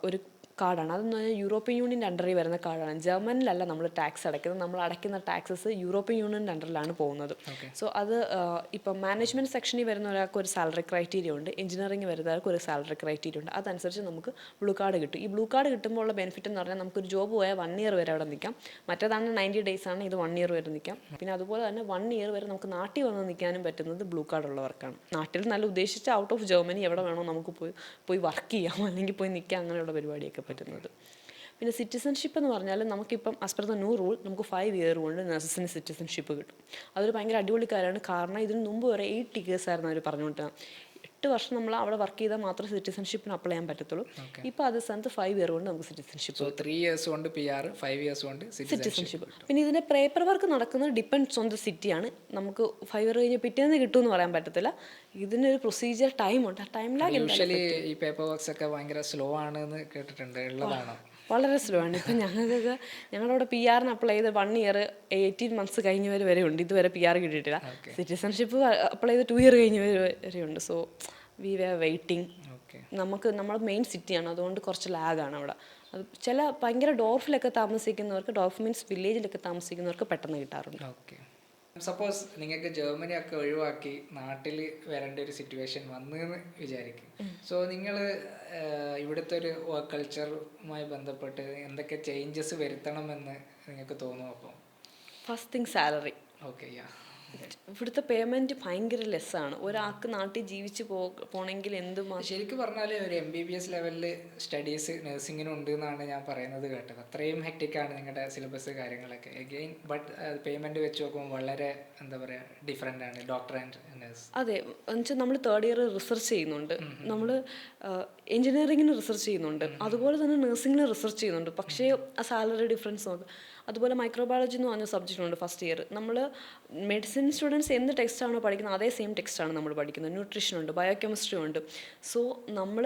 Speaker 1: ഒരു കാർഡാണ്. അതെന്ന് പറഞ്ഞാൽ യൂറോപ്യൻ യൂണിയൻ്റെ അണ്ടറിൽ വരുന്ന കാർഡാണ്. ജർമ്മനിലല്ല നമ്മൾ ടാക്സ് അടയ്ക്കുന്നത്. നമ്മൾ അടയ്ക്കുന്ന ടാക്സസ് യൂറോപ്യൻ യൂണിയൻ്റെ അണ്ടറിലാണ് പോകുന്നത്. സോ അത് ഇപ്പം മാനേജ്മെൻറ്റ് സെക്ഷനിൽ വരുന്ന ഒരാൾക്ക് ഒരു സാലറി ക്രൈറ്റീരിയ ഉണ്ട്, എഞ്ചിനീയറിംഗ് വരുന്നവർക്ക് ഒരു സാലറി ക്രൈറ്റീരിയ ഉണ്ട്. അതനുസരിച്ച് നമുക്ക് ബ്ലൂ കാർഡ് കിട്ടും. ഈ ബ്ലൂ കാർഡ് കിട്ടുമ്പോൾ ഉള്ള ബെനിഫിറ്റ് എന്ന് പറഞ്ഞാൽ നമുക്കൊരു ജോബ് പോയാൽ 1 ഇയർ വരെ അവിടെ നിൽക്കാം. മറ്റേതാണ് 90 ഡേയ്സ് ആണ്, ഇത് 1 ഇയർ വരെ നിൽക്കാം. പിന്നെ അതുപോലെ തന്നെ 1 ഇയർ വരെ നമുക്ക് നാട്ടിൽ വന്ന് നിൽക്കാനും പറ്റുന്നത് ബ്ലൂ കാർഡ് ഉള്ളവർക്കാണ്. നാട്ടിൽ നല്ല ഉദ്ദേശിച്ച് ഔട്ട് ഓഫ് ജർമ്മനി എവിടെ വേണോ നമുക്ക് പോയി വർക്ക് ചെയ്യാം, അല്ലെങ്കിൽ പോയി നിൽക്കാം, അങ്ങനെയുള്ള പരിപാടിയൊക്കെ പറ്റുന്നത്. പിന്നെ സിറ്റിസൺഷിപ്പ് എന്ന് പറഞ്ഞാൽ നമുക്കിപ്പം as per the new rule നമുക്ക് 5 ഇയർ കൊണ്ട് നഴ്സസിന് സിറ്റിസൺഷിപ്പ് കിട്ടും. അതൊരു ഭയങ്കര അടിപൊളി കാര്യമാണ്. കാരണം ഇതിന് മുമ്പ് വരെ 8 ഇയേഴ്സ് ആയിരുന്നു അവർ പറഞ്ഞുകൊണ്ടിരുന്നത്. 8 വർഷം നമ്മൾ അവിടെ വർക്ക് ചെയ്താൽ മാത്രമേ സിറ്റിസൺഷിപ്പിന് അപ്ലൈ ചെയ്യാൻ പറ്റത്തുള്ളൂ. ഇപ്പോൾ അത് സ്ഥാനത്ത് 5 ഇയർ കൊണ്ട് നമുക്ക് സിറ്റിസൺഷിപ്പ്.
Speaker 2: 3 ഇയേഴ്സ് കൊണ്ട് PR, 5 ഇയേഴ്സ് കൊണ്ട് സിറ്റിസൺഷിപ്പ്.
Speaker 1: പിന്നെ ഇതിൻ്റെ പേപ്പർ വർക്ക് നടക്കുന്നത് ഡിപ്പെൻഡ്സ് ഓൺ ദ സിറ്റിയാണ്. നമുക്ക് 5 ഇയർ കഴിഞ്ഞ് പിറ്റേന്ന് കിട്ടുമെന്ന് പറയാൻ പറ്റത്തില്ല. ഇതിനൊരു പ്രൊസീജിയർ ടൈമുണ്ട്. ആ ടൈം ലാഗ്
Speaker 2: യൂഷ്വലി ഈ പേപ്പർ വർക്ക്സ് ഒക്കെ ഭയങ്കര സ്ലോ ആണ് എന്ന് കേട്ടിട്ടുണ്ട്. ഉള്ളതാണോ?
Speaker 1: വളരെ സ്ലോ ആണ്. ഇപ്പം ഞങ്ങളവിടെ PRന് അപ്ലൈ ചെയ്ത് 1 ഇയർ 18 മന്ത്സ് കഴിഞ്ഞവർ വരെ ഉണ്ട്. ഇതുവരെ PR കിട്ടിയിട്ടില്ല. സിറ്റിസൺഷിപ്പ് അപ്ലൈ ചെയ്ത് 2 ഇയർ കഴിഞ്ഞവർ വരെ ഉണ്ട്. So we way waiting. നമ്മുടെ മെയിൻ സിറ്റിയാണ്, അതുകൊണ്ട് കുറച്ച് ലാഗാണ് അവിടെ. അത് ചില ഭയങ്കര ഡോർഫിലൊക്കെ താമസിക്കുന്നവർക്ക്, ഡോർഫ് മീൻസ് വില്ലേജിലൊക്കെ താമസിക്കുന്നവർക്ക് പെട്ടെന്ന് കിട്ടാറുണ്ട്.
Speaker 2: ഓക്കെ. സപ്പോസ് നിങ്ങൾക്ക് ജർമ്മനി ഒക്കെ ഒഴിവാക്കി നാട്ടിൽ വരേണ്ട ഒരു സിറ്റുവേഷൻ വന്നെന്ന് വിചാരിക്കും. സോ നിങ്ങൾ ഇവിടുത്തെ ഒരു വർക്ക് കൾച്ചറുമായി ബന്ധപ്പെട്ട് എന്തൊക്കെ ചേഞ്ചസ് വരുത്തണമെന്ന് നിങ്ങൾക്ക് തോന്നുന്നു? അപ്പം
Speaker 1: ഫസ്റ്റ് തിങ് സാലറി.
Speaker 2: ഓക്കെ,
Speaker 1: ഇവിടുത്തെ പേയ്മെൻറ്റ് ഭയങ്കര ലെസ്സാണ്. ഒരാൾക്ക് നാട്ടിൽ ജീവിച്ച് പോകണമെങ്കിൽ
Speaker 2: ശരിക്കും പറഞ്ഞാൽ ഒരു MBBS ലെവലിൽ സ്റ്റഡീസ് നഴ്സിങ്ങിനും ഉണ്ട് എന്നാണ് ഞാൻ പറയുന്നത് കേട്ടത്. അത്രയും ഹെക്റ്റിക്കാണ് നിങ്ങളുടെ സിലബസ് കാര്യങ്ങളൊക്കെ. എഗെയിൻ ബട്ട് പേയ്മെൻറ്റ് വെച്ച് നോക്കുമ്പോൾ വളരെ എന്താ പറയുക ഡിഫറെൻ്റ് ആണ് ഡോക്ടർ ആൻഡ് നഴ്സ്.
Speaker 1: അതെ, എന്നുവെച്ചാൽ നമ്മൾ തേർഡ് ഇയർ റിസർച്ച് ചെയ്യുന്നുണ്ട്, നമ്മൾ എൻജിനീയറിങ്ങിന് റിസർച്ച് ചെയ്യുന്നുണ്ട്, അതുപോലെ തന്നെ നഴ്സിങ്ങിന് റിസർച്ച് ചെയ്യുന്നുണ്ട്. പക്ഷേ ആ സാലറി ഡിഫറൻസ് നോക്കുക. അതുപോലെ മൈക്രോബയോളജി എന്ന് പറഞ്ഞ സബ്ജക്റ്റ് ഉണ്ട് ഫസ്റ്റ് ഇയർ. നമ്മൾ മെഡിസിൻ സ്റ്റുഡൻസ് എന്ത് ടെക്സ്റ്റാണോ പഠിക്കുന്നത് അതേ സെയിം ടെക്സ്റ്റാണ് നമ്മൾ പഠിക്കുന്നത്. ന്യൂട്രീഷൻ ഉണ്ട്, ബയോകെമിസ്ട്രി ഉണ്ട്. സോ നമ്മൾ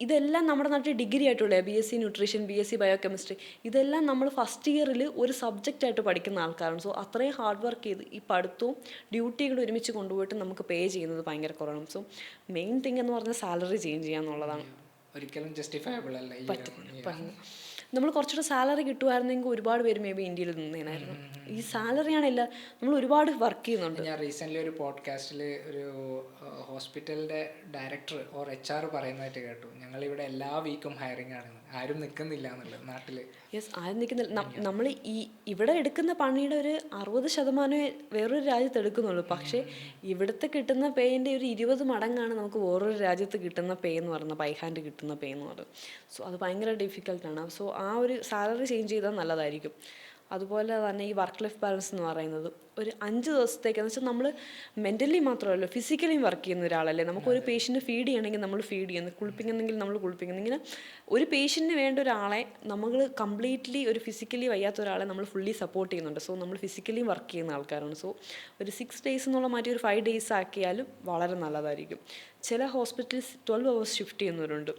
Speaker 1: ഇതെല്ലാം നമ്മുടെ നാട്ടിൽ ഡിഗ്രി ആയിട്ടുള്ള BSc ന്യൂട്രീഷൻ, BSc ബയോകെമിസ്ട്രി, ഇതെല്ലാം നമ്മൾ ഫസ്റ്റ് ഇയറിൽ ഒരു സബ്ജക്റ്റായിട്ട് പഠിക്കുന്ന ആൾക്കാരാണ്. സോ അത്രയും ഹാർഡ് വർക്ക് ചെയ്ത് ഈ പഠിത്തവും ഡ്യൂട്ടികൾ ഒരുമിച്ച് കൊണ്ടുപോയിട്ട് നമുക്ക് പേ ചെയ്യുന്നത് ഭയങ്കര കുറവാണ്. സോ മെയിൻ തിങ് എന്ന് പറഞ്ഞാൽ സാലറി ചേഞ്ച് ചെയ്യുക എന്നുള്ളതാണ്.
Speaker 2: ഒരിക്കലും ജസ്റ്റിഫയബിൾ അല്ല.
Speaker 1: നമ്മൾ കുറച്ചുകൂടെ സാലറി കിട്ടുമായിരുന്നെങ്കിൽ ഒരുപാട് പേര് മേ ബി ഇന്ത്യയിൽ നിന്നേനായിരുന്നു. ഈ സാലറിയാണില്ല, നമ്മൾ ഒരുപാട് വർക്ക് ചെയ്യുന്നുണ്ട്.
Speaker 2: ഞാൻ റീസെൻ്റ്ലി ഒരു പോഡ്കാസ്റ്റിൽ ഒരു ഹോസ്പിറ്റലിൻ്റെ ഡയറക്ടർ ഓർ HR പറയുന്നതായിട്ട് കേട്ടു, ഞങ്ങളിവിടെ എല്ലാ വീക്കും ഹയറിംഗ് ആണ്, ആരും നിൽക്കുന്നില്ല എന്നുള്ളത് നാട്ടിൽ.
Speaker 1: യെസ്, ആരും നിൽക്കുന്നില്ല. നമ്മൾ ഇവിടെ എടുക്കുന്ന പണിയുടെ ഒരു 60% വേറൊരു രാജ്യത്ത് എടുക്കുന്നുള്ളൂ. പക്ഷേ ഇവിടുത്തെ കിട്ടുന്ന പേയിൻ്റെ ഒരു 20 മടങ്ങാണ് നമുക്ക് വേറൊരു രാജ്യത്ത് കിട്ടുന്ന പേ എന്ന് പറയുന്നത്, ബൈ ഹാൻഡ് കിട്ടുന്ന പേ എന്ന് പറയുന്നത്. സോ അത് ഭയങ്കര ഡിഫിക്കൽട്ടാണ്. സോ ആ ഒരു സാലറി ചേഞ്ച് ചെയ്താൽ നല്ലതായിരിക്കും. അതുപോലെ തന്നെ ഈ വർക്ക് ലൈഫ് ബാലൻസ് എന്ന് പറയുന്നത് ഒരു 5 ദിവസത്തേക്ക്, എന്ന് വെച്ചാൽ നമ്മൾ മെൻ്റലി മാത്രമല്ല ഫിസിക്കലിയും വർക്ക് ചെയ്യുന്ന ഒരാളല്ലേ. നമുക്കൊരു പേഷ്യൻറ്റ് ഫീഡ് ചെയ്യണമെങ്കിൽ നമ്മൾ ഫീഡ് ചെയ്യുന്നു, കുളിപ്പിക്കുന്നെങ്കിൽ നമ്മൾ കുളിപ്പിക്കുന്നു. ഇങ്ങനെ ഒരു പേഷ്യൻറ്റിന് വേണ്ട ഒരാളെ നമ്മൾ കംപ്ലീറ്റ്ലി ഒരു ഫിസിക്കലി വയ്യാത്ത ഒരാളെ നമ്മൾ ഫുള്ളി സപ്പോർട്ട് ചെയ്യുന്നുണ്ട്. സോ നമ്മൾ ഫിസിക്കലിയും വർക്ക് ചെയ്യുന്ന ആൾക്കാരാണ്. സോ ഒരു 6 ഡേയ്സ് എന്നുള്ള മാറ്റി ഒരു 5 ഡേയ്സ് ആക്കിയാലും വളരെ നല്ലതായിരിക്കും. ചില ഹോസ്പിറ്റൽസ് 12 hours ഷിഫ്റ്റ് ചെയ്യുന്നവരുണ്ട്.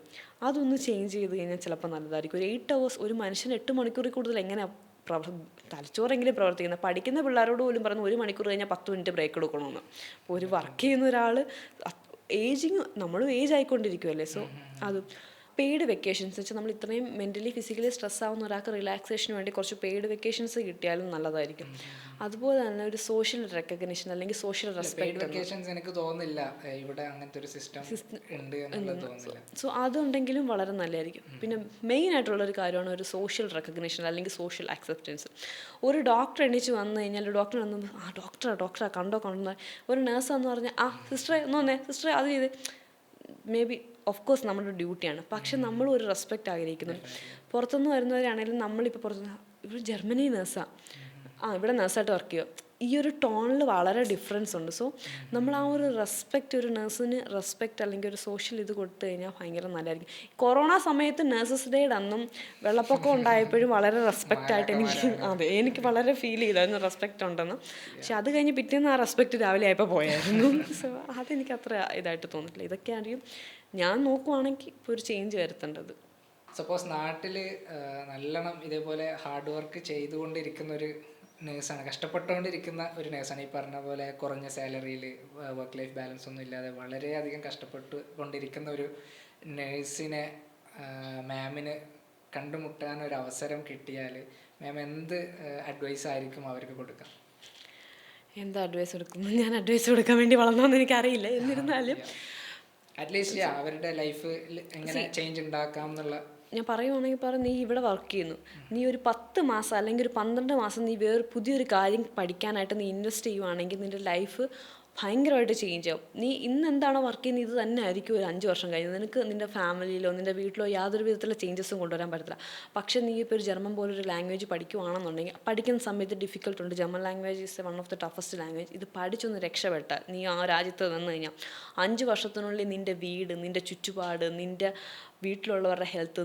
Speaker 1: അതൊന്ന് ചേഞ്ച് ചെയ്ത് കഴിഞ്ഞാൽ ചിലപ്പോൾ നല്ലതായിരിക്കും. ഒരു 8 hours, ഒരു മനുഷ്യന് 8 മണിക്കൂറിൽ കൂടുതൽ എങ്ങനെ തലച്ചോറെങ്കിലും പ്രവർത്തിക്കുന്നത്. പഠിക്കുന്ന പിള്ളേരോട് പോലും പറഞ്ഞു 1 മണിക്കൂർ കഴിഞ്ഞാൽ 10 മിനിറ്റ് ബ്രേക്ക് എടുക്കണമെന്ന്. അപ്പോൾ ഒരു വർക്ക് ചെയ്യുന്ന ഒരാൾ നമ്മളും ഏജ് ആയിക്കൊണ്ടിരിക്കുമല്ലേ. സോ അത് പെയ്ഡ് വെക്കേഷൻസ് വെച്ചാൽ നമ്മൾ ഇത്രയും മെൻ്റലി ഫിസിക്കലി സ്ട്രെസ് ആവുന്ന ഒരാൾക്ക് റിലാക്സേഷന് വേണ്ടി കുറച്ച് പെയ്ഡ് വെക്കേഷൻസ് കിട്ടിയാലും നല്ലതായിരിക്കും. അതുപോലെ തന്നെ ഒരു സോഷ്യൽ റെക്കഗ്നിഷൻ അല്ലെങ്കിൽ സോഷ്യൽ റെസ്പെക്ട്,
Speaker 2: എനിക്ക് തോന്നുന്നില്ല ഇവിടെ അങ്ങനത്തെ ഒരു സിസ്റ്റം ഉണ്ട് എന്നുള്ളത് തോന്നുന്നില്ല.
Speaker 1: സോ അതുണ്ടെങ്കിലും വളരെ നല്ലതായിരിക്കും. പിന്നെ മെയിൻ ആയിട്ടുള്ളൊരു കാര്യമാണ് ഒരു സോഷ്യൽ റെക്കഗ്നിഷൻ അല്ലെങ്കിൽ സോഷ്യൽ അക്സെപ്റ്റൻസ്. ഒരു ഡോക്ടർ എണീച്ച് വന്നു കഴിഞ്ഞാൽ ഡോക്ടർ വന്നു ഡോക്ടറാ കണ്ടോ ഒരു നേഴ്സാന്ന് പറഞ്ഞാൽ സിസ്റ്ററെ ഒന്ന് വന്നേ, സിസ്റ്ററെ അത് ചെയ്ത് മേ ബി ഓഫ് കോഴ്സ് നമ്മുടെ ഡ്യൂട്ടിയാണ്. പക്ഷെ നമ്മൾ ഒരു റെസ്പെക്റ്റ് ആഗ്രഹിക്കുന്നുണ്ട്. പുറത്തുനിന്ന് വരുന്നവരാണെങ്കിലും നമ്മളിപ്പോൾ പുറത്തുനിന്ന് ഇവിടെ ജർമ്മനി നേഴ്സാണ്, ഇവിടെ നേഴ്സായിട്ട് വർക്ക് ചെയ്യുക, ഈ ഒരു ടോണിൽ വളരെ ഡിഫറൻസ് ഉണ്ട്. സോ നമ്മൾ ആ ഒരു റെസ്പെക്റ്റ്, ഒരു നേഴ്സിന് റെസ്പെക്റ്റ് അല്ലെങ്കിൽ ഒരു സോഷ്യൽ ഇത് കൊടുത്തു കഴിഞ്ഞാൽ ഭയങ്കര നല്ലതായിരിക്കും. കൊറോണ സമയത്ത് നേഴ്സസ് ഡേയുടെ അന്നും വെള്ളപ്പൊക്കം ഉണ്ടായപ്പോഴും വളരെ റെസ്പെക്റ്റ് ആയിട്ട് എനിക്ക് വളരെ ഫീൽ ചെയ്തായിരുന്നു റെസ്പെക്റ്റ് ഉണ്ടെന്ന്. പക്ഷെ അത് കഴിഞ്ഞ് പിറ്റേന്ന് ആ റെസ്പെക്റ്റ് രാവിലെ ആയപ്പോൾ പോയായിരുന്നു. സോ അതെനിക്ക് അത്ര ഇതായിട്ട് തോന്നിയിട്ടില്ല. ഇതൊക്കെ ആയിരിക്കും ഞാൻ നോക്കുവാണെങ്കിൽ ഇപ്പോൾ ഒരു ചേഞ്ച് വരുത്തേണ്ടത്.
Speaker 2: സപ്പോസ് നാട്ടിൽ നല്ലോണം ഇതേപോലെ ഹാർഡ് വർക്ക് ചെയ്തുകൊണ്ടിരിക്കുന്ന ഒരു നേഴ്സാണ്, കഷ്ടപ്പെട്ടുകൊണ്ടിരിക്കുന്ന ഒരു നേഴ്സാണ്, ഈ പറഞ്ഞ പോലെ കുറഞ്ഞ സാലറിയിൽ വർക്ക് ലൈഫ് ബാലൻസ് ഒന്നും ഇല്ലാതെ വളരെയധികം കഷ്ടപ്പെട്ട് കൊണ്ടിരിക്കുന്ന ഒരു നേഴ്സിനെ മാമിന് കണ്ടുമുട്ടാൻ ഒരു അവസരം കിട്ടിയാൽ മാം എന്ത് അഡ്വൈസ് ആയിരിക്കും അവർക്ക് കൊടുക്കുക?
Speaker 1: എന്താ അഡ്വൈസ് കൊടുക്കുന്നത്? ഞാൻ അഡ്വൈസ് കൊടുക്കാൻ വേണ്ടി വളർന്നോന്ന് എനിക്കറിയില്ല. എന്നിരുന്നാലും
Speaker 2: അറ്റ്ലീസ്റ്റ് അവരുടെ ലൈഫ് എങ്ങനെ ചേഞ്ച് ഉണ്ടാക്കാം എന്നുള്ള
Speaker 1: ഞാൻ പറയുവാണെങ്കിൽ നീ ഇവിടെ വർക്ക് ചെയ്യുന്നു, നീ ഒരു 10 മാസം അല്ലെങ്കിൽ ഒരു 12 മാസം നീ പുതിയൊരു കാര്യം പഠിക്കാനായിട്ട് നീ ഇൻവെസ്റ്റ് ചെയ്യുവാണെങ്കിൽ നിൻ്റെ ലൈഫ് ഭയങ്കരമായിട്ട് ചേഞ്ച് ആവും. നീ ഇന്ന് എന്താണോ വർക്ക് ചെയ്യുന്നത് ഇത് തന്നെ ആയിരിക്കും ഒരു 5 വർഷം കഴിഞ്ഞ്. നിനക്ക് നിൻ്റെ ഫാമിലിയിലോ നിൻ്റെ വീട്ടിലോ യാതൊരു വിധത്തിലുള്ള ചേഞ്ചസും കൊണ്ടുവരാൻ പറ്റത്തില്ല. പക്ഷേ നീ ഇപ്പോൾ ഒരു ജർമ്മൻ പോലൊരു ലാംഗ്വേജ് പഠിക്കുവാണെന്നുണ്ടെങ്കിൽ പഠിക്കുന്ന സമയത്ത് ഡിഫിക്കൽട്ട് ഉണ്ട്. German language is one of the toughest language. ഇത് പഠിച്ചൊന്ന് രക്ഷപ്പെട്ടാൽ നീ ആ രാജ്യത്ത് വന്നു കഴിഞ്ഞാൽ 5 വർഷത്തിനുള്ളിൽ നിൻ്റെ വീട്, നിൻ്റെ ചുറ്റുപാട്, നിൻ്റെ വീട്ടിലുള്ളവരുടെ ഹെൽത്ത്,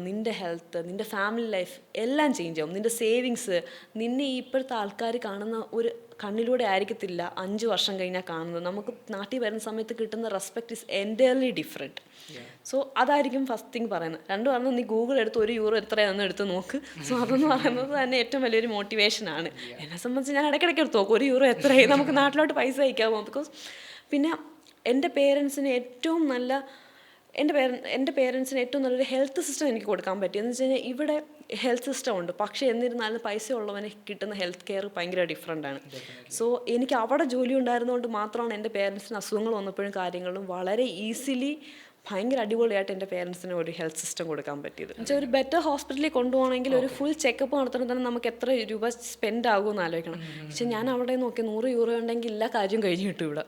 Speaker 1: നിൻ്റെ ഫാമിലി ലൈഫ് എല്ലാം ചേഞ്ച് ആവും. നിൻ്റെ സേവിങ്സ്, നിന്നെ ഇപ്പോഴത്തെ ആൾക്കാർ കാണുന്ന ഒരു കണ്ണിലൂടെ ആയിരിക്കത്തില്ല 5 വർഷം കഴിഞ്ഞാൽ കാണുന്നത്. നമുക്ക് നാട്ടിൽ വരുന്ന സമയത്ത് കിട്ടുന്ന respect is entirely different. So അതായിരിക്കും ഫസ്റ്റ് തിങ് പറയുന്നത്. രണ്ട് പറഞ്ഞാൽ നീ ഗൂഗിൾ എടുത്ത് €1 എത്രയാണെന്ന് എടുത്ത് നോക്ക്. സോ അതെന്ന് പറയുന്നത് തന്നെ ഏറ്റവും വലിയൊരു മോട്ടിവേഷനാണ്. എന്നെ സംബന്ധിച്ച് ഞാൻ ഇടയ്ക്കിടയ്ക്ക് എടുത്ത് നോക്കും €1 എത്രയായി, നമുക്ക് നാട്ടിലോട്ട് പൈസ അയക്കാമോ. ബിക്കോസ് പിന്നെ എൻ്റെ പേരൻസിന് ഏറ്റവും നല്ല എൻ്റെ പേരൻസിന് ഏറ്റവും നല്ലൊരു ഹെൽത്ത് സിസ്റ്റം എനിക്ക് കൊടുക്കാൻ പറ്റി. എന്ന് വെച്ച് കഴിഞ്ഞാൽ ഇവിടെ ഹെൽത്ത് സിസ്റ്റം ഉണ്ട്, പക്ഷേ എന്നിരുന്നാലും പൈസ ഉള്ളവന് കിട്ടുന്ന ഹെൽത്ത് കെയർ ഭയങ്കര ഡിഫറെൻ്റാണ്. സോ എനിക്ക് അവിടെ ജോലി ഉണ്ടായിരുന്നതുകൊണ്ട് മാത്രമാണ് എൻ്റെ പേരൻസിന് അസുഖങ്ങൾ വന്നപ്പോഴും കാര്യങ്ങളും വളരെ ഈസിലി ഭയങ്കര അടിപൊളിയായിട്ട് എൻ്റെ പേരൻസിന് ഒരു ഹെൽത്ത് സിസ്റ്റം കൊടുക്കാൻ പറ്റിയത്. എന്നുവെച്ചാൽ ഒരു ബെറ്റർ ഹോസ്പിറ്റലിൽ കൊണ്ടുപോകണമെങ്കിൽ ഒരു ഫുൾ ചെക്കപ്പ് നടത്തണമെങ്കിൽ തന്നെ നമുക്ക് എത്ര രൂപ സ്പെൻഡ് ആകുമെന്ന് ആലോചിക്കണം. പക്ഷെ ഞാൻ അവിടെ നോക്കി 100 യൂറോ ഉണ്ടെങ്കിൽ എല്ലാ കാര്യം കഴിഞ്ഞ് കിട്ടും ഇവിടെ.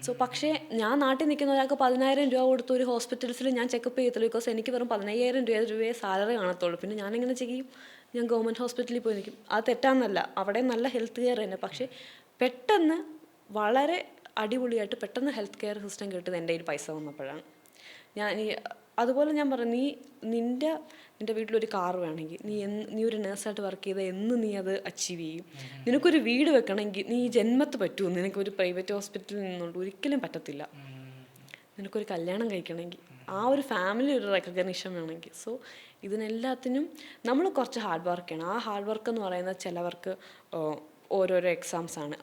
Speaker 1: സോ പക്ഷേ ഞാൻ നാട്ടിൽ നിൽക്കുന്ന ഒരാൾക്ക് 10,000 രൂപ കൊടുത്ത് ഒരു ഹോസ്പിറ്റൽസിൽ ഞാൻ ചെക്കപ്പ് ചെയ്യത്തുള്ളൂ. ബിക്കോസ് എനിക്ക് വെറും 15,000 രൂപയെ സാലറി കാണത്തുള്ളൂ. പിന്നെ ഞാനെങ്ങനെ ചെയ്യും? ഞാൻ ഗവൺമെൻറ് ഹോസ്പിറ്റലിൽ പോയി നിൽക്കും. അത് തെറ്റാന്നല്ല, അവിടെ നല്ല ഹെൽത്ത് കെയർ തന്നെ. പക്ഷേ പെട്ടെന്ന് വളരെ അടിപൊളിയായിട്ട് പെട്ടെന്ന് ഹെൽത്ത് കെയർ സിസ്റ്റം കിട്ടുന്നത് എൻ്റെ കയ്യിൽ പൈസ വന്നപ്പോഴാണ്. അതുപോലെ ഞാൻ പറഞ്ഞു, നിൻ്റെ വീട്ടിലൊരു കാർ വേണമെങ്കിൽ നീ ഒരു നേഴ്സായിട്ട് വർക്ക് ചെയ്താൽ എന്ന് നീ അത് അച്ചീവ് ചെയ്യും. നിനക്കൊരു വീട് വെക്കണമെങ്കിൽ നീ ജന്മത്ത് പറ്റുമോ? നിനക്കൊരു പ്രൈവറ്റ് ഹോസ്പിറ്റലിൽ നിന്നുകൊണ്ട് ഒരിക്കലും പറ്റത്തില്ല. നിനക്കൊരു കല്യാണം കഴിക്കണമെങ്കിൽ ആ ഒരു ഫാമിലി ഒരു റെക്കഗ്നിഷൻ വേണമെങ്കിൽ. സോ ഇതിനെല്ലാത്തിനും നമ്മൾ കുറച്ച് ഹാർഡ് വർക്ക് ചെയ്യണം. ആ ഹാർഡ് വർക്ക് എന്ന് പറയുന്നത് ചിലവർക്ക് ഓരോരോ എക്സാംസാണ്.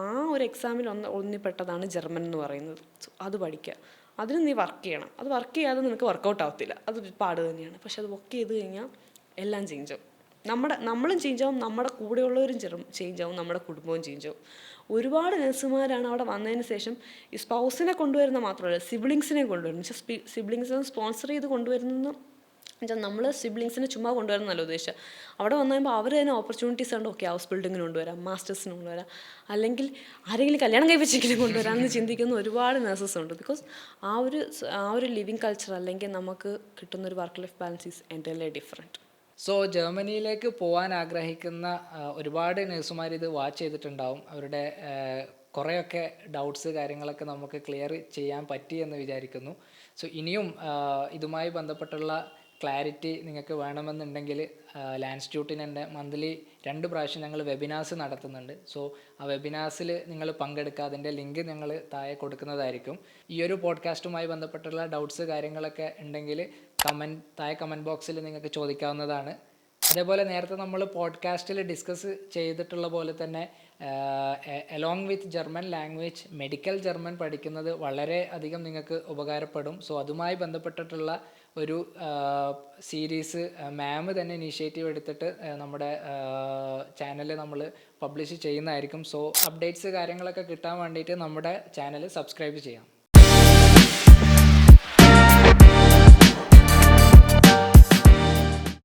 Speaker 1: ആ ഒരു എക്സാമിൽ ഒന്നിപ്പെട്ടതാണ് ജർമ്മൻ എന്ന് പറയുന്നത്. സോ അത് പഠിക്കുക, അതിന് നീ വർക്ക് ചെയ്യണം. അത് വർക്ക് ചെയ്യാതെ നിനക്ക് വർക്കൗട്ട് ആവത്തില്ല, അത് പാട് തന്നെയാണ്. പക്ഷെ അത് വർക്ക് ചെയ്ത് കഴിഞ്ഞാൽ എല്ലാം ചേഞ്ച് ആവും. നമ്മളും ചേഞ്ച് ആവും, നമ്മുടെ കൂടെയുള്ളവരും ചേഞ്ച് ആവും, നമ്മുടെ കുടുംബവും ചേഞ്ച് ആവും. ഒരുപാട് നഴ്സുമാരാണ് അവിടെ വന്നതിന് ശേഷം ഈ സ്പൗസിനെ കൊണ്ടുവരുന്ന മാത്രമല്ല സിബ്ലിങ്സിനെ കൊണ്ടുവരുന്നു. സിബ്ലിങ്സിനെ സ്പോൺസർ ചെയ്ത് കൊണ്ടുവരുന്ന എന്നുവെച്ചാൽ നമ്മൾ സിബ്ലിങ്സിനെ ചുമ്മാ കൊണ്ടുവരുന്നല്ലോ ഉദ്ദേശിച്ചത്. അവിടെ വന്നു കഴിയുമ്പോൾ അവർ തന്നെ ഓപ്പർച്യൂണിറ്റീസ് ഉണ്ട്. ഓക്കെ, ഹൗസ് ബിൽഡിങ്ങിന് കൊണ്ടുവരാം, മാസ്റ്റേഴ്സിന് കൊണ്ടുവരാം, അല്ലെങ്കിൽ ആരെങ്കിലും കല്യാണം കഴിപ്പിച്ചെങ്കിലും കൊണ്ടുവരാം എന്ന് ചിന്തിക്കുന്ന ഒരുപാട് നഴ്സസ് ഉണ്ട്. ബിക്കോസ് ആ ഒരു ലിവിങ് കൾച്ചർ അല്ലെങ്കിൽ നമുക്ക് കിട്ടുന്നൊരു work life balance is entirely different.
Speaker 2: So ജർമ്മനിയിലേക്ക് പോകാൻ ആഗ്രഹിക്കുന്ന ഒരുപാട് നഴ്സുമാർ ഇത് വാച്ച് ചെയ്തിട്ടുണ്ടാവും. അവരുടെ കുറേയൊക്കെ ഡൗട്ട്സ് കാര്യങ്ങളൊക്കെ നമുക്ക് ക്ലിയർ ചെയ്യാൻ പറ്റി എന്ന് വിചാരിക്കുന്നു. സോ ഇനിയും ഇതുമായി ബന്ധപ്പെട്ടുള്ള ക്ലാരിറ്റി നിങ്ങൾക്ക് വേണമെന്നുണ്ടെങ്കിൽ ലാൻസ്റ്യൂട്ടിന് തന്നെ മന്ത്ലി 2 പ്രാവശ്യം ഞങ്ങൾ വെബിനാർസ് നടത്തുന്നുണ്ട്. സോ ആ വെബിനാർസിൽ നിങ്ങൾ പങ്കെടുക്കുക. അതിൻ്റെ ലിങ്ക് ഞങ്ങൾ താഴെ കൊടുക്കുന്നതായിരിക്കും. ഈ ഒരു പോഡ്കാസ്റ്റുമായി ബന്ധപ്പെട്ടുള്ള ഡൗട്ട്സ് കാര്യങ്ങളൊക്കെ ഉണ്ടെങ്കിൽ താഴെ കമൻറ്റ് ബോക്സിൽ നിങ്ങൾക്ക് ചോദിക്കാവുന്നതാണ്. അതേപോലെ നേരത്തെ നമ്മൾ പോഡ്കാസ്റ്റിൽ ഡിസ്കസ് ചെയ്തിട്ടുള്ള പോലെ തന്നെ along with German language medical German പഠിക്കുന്നത് വളരെ അധികം നിങ്ങൾക്ക് ഉപകാരപ്പെടും. സോ അതുമായി ബന്ധപ്പെട്ടിട്ടുള്ള ഒരു സീരീസ് മാം തന്നെ ഇനീഷ്യേറ്റീവ് എടുത്തിട്ട് നമ്മുടെ ചാനലിൽ നമ്മൾ പബ്ലിഷ് ചെയ്യുന്നതായിരിക്കും. സോ അപ്ഡേറ്റ്സ് കാര്യങ്ങളൊക്കെ കിട്ടാൻ വേണ്ടിയിട്ട് നമ്മുടെ ചാനൽ സബ്സ്ക്രൈബ് ചെയ്യാം.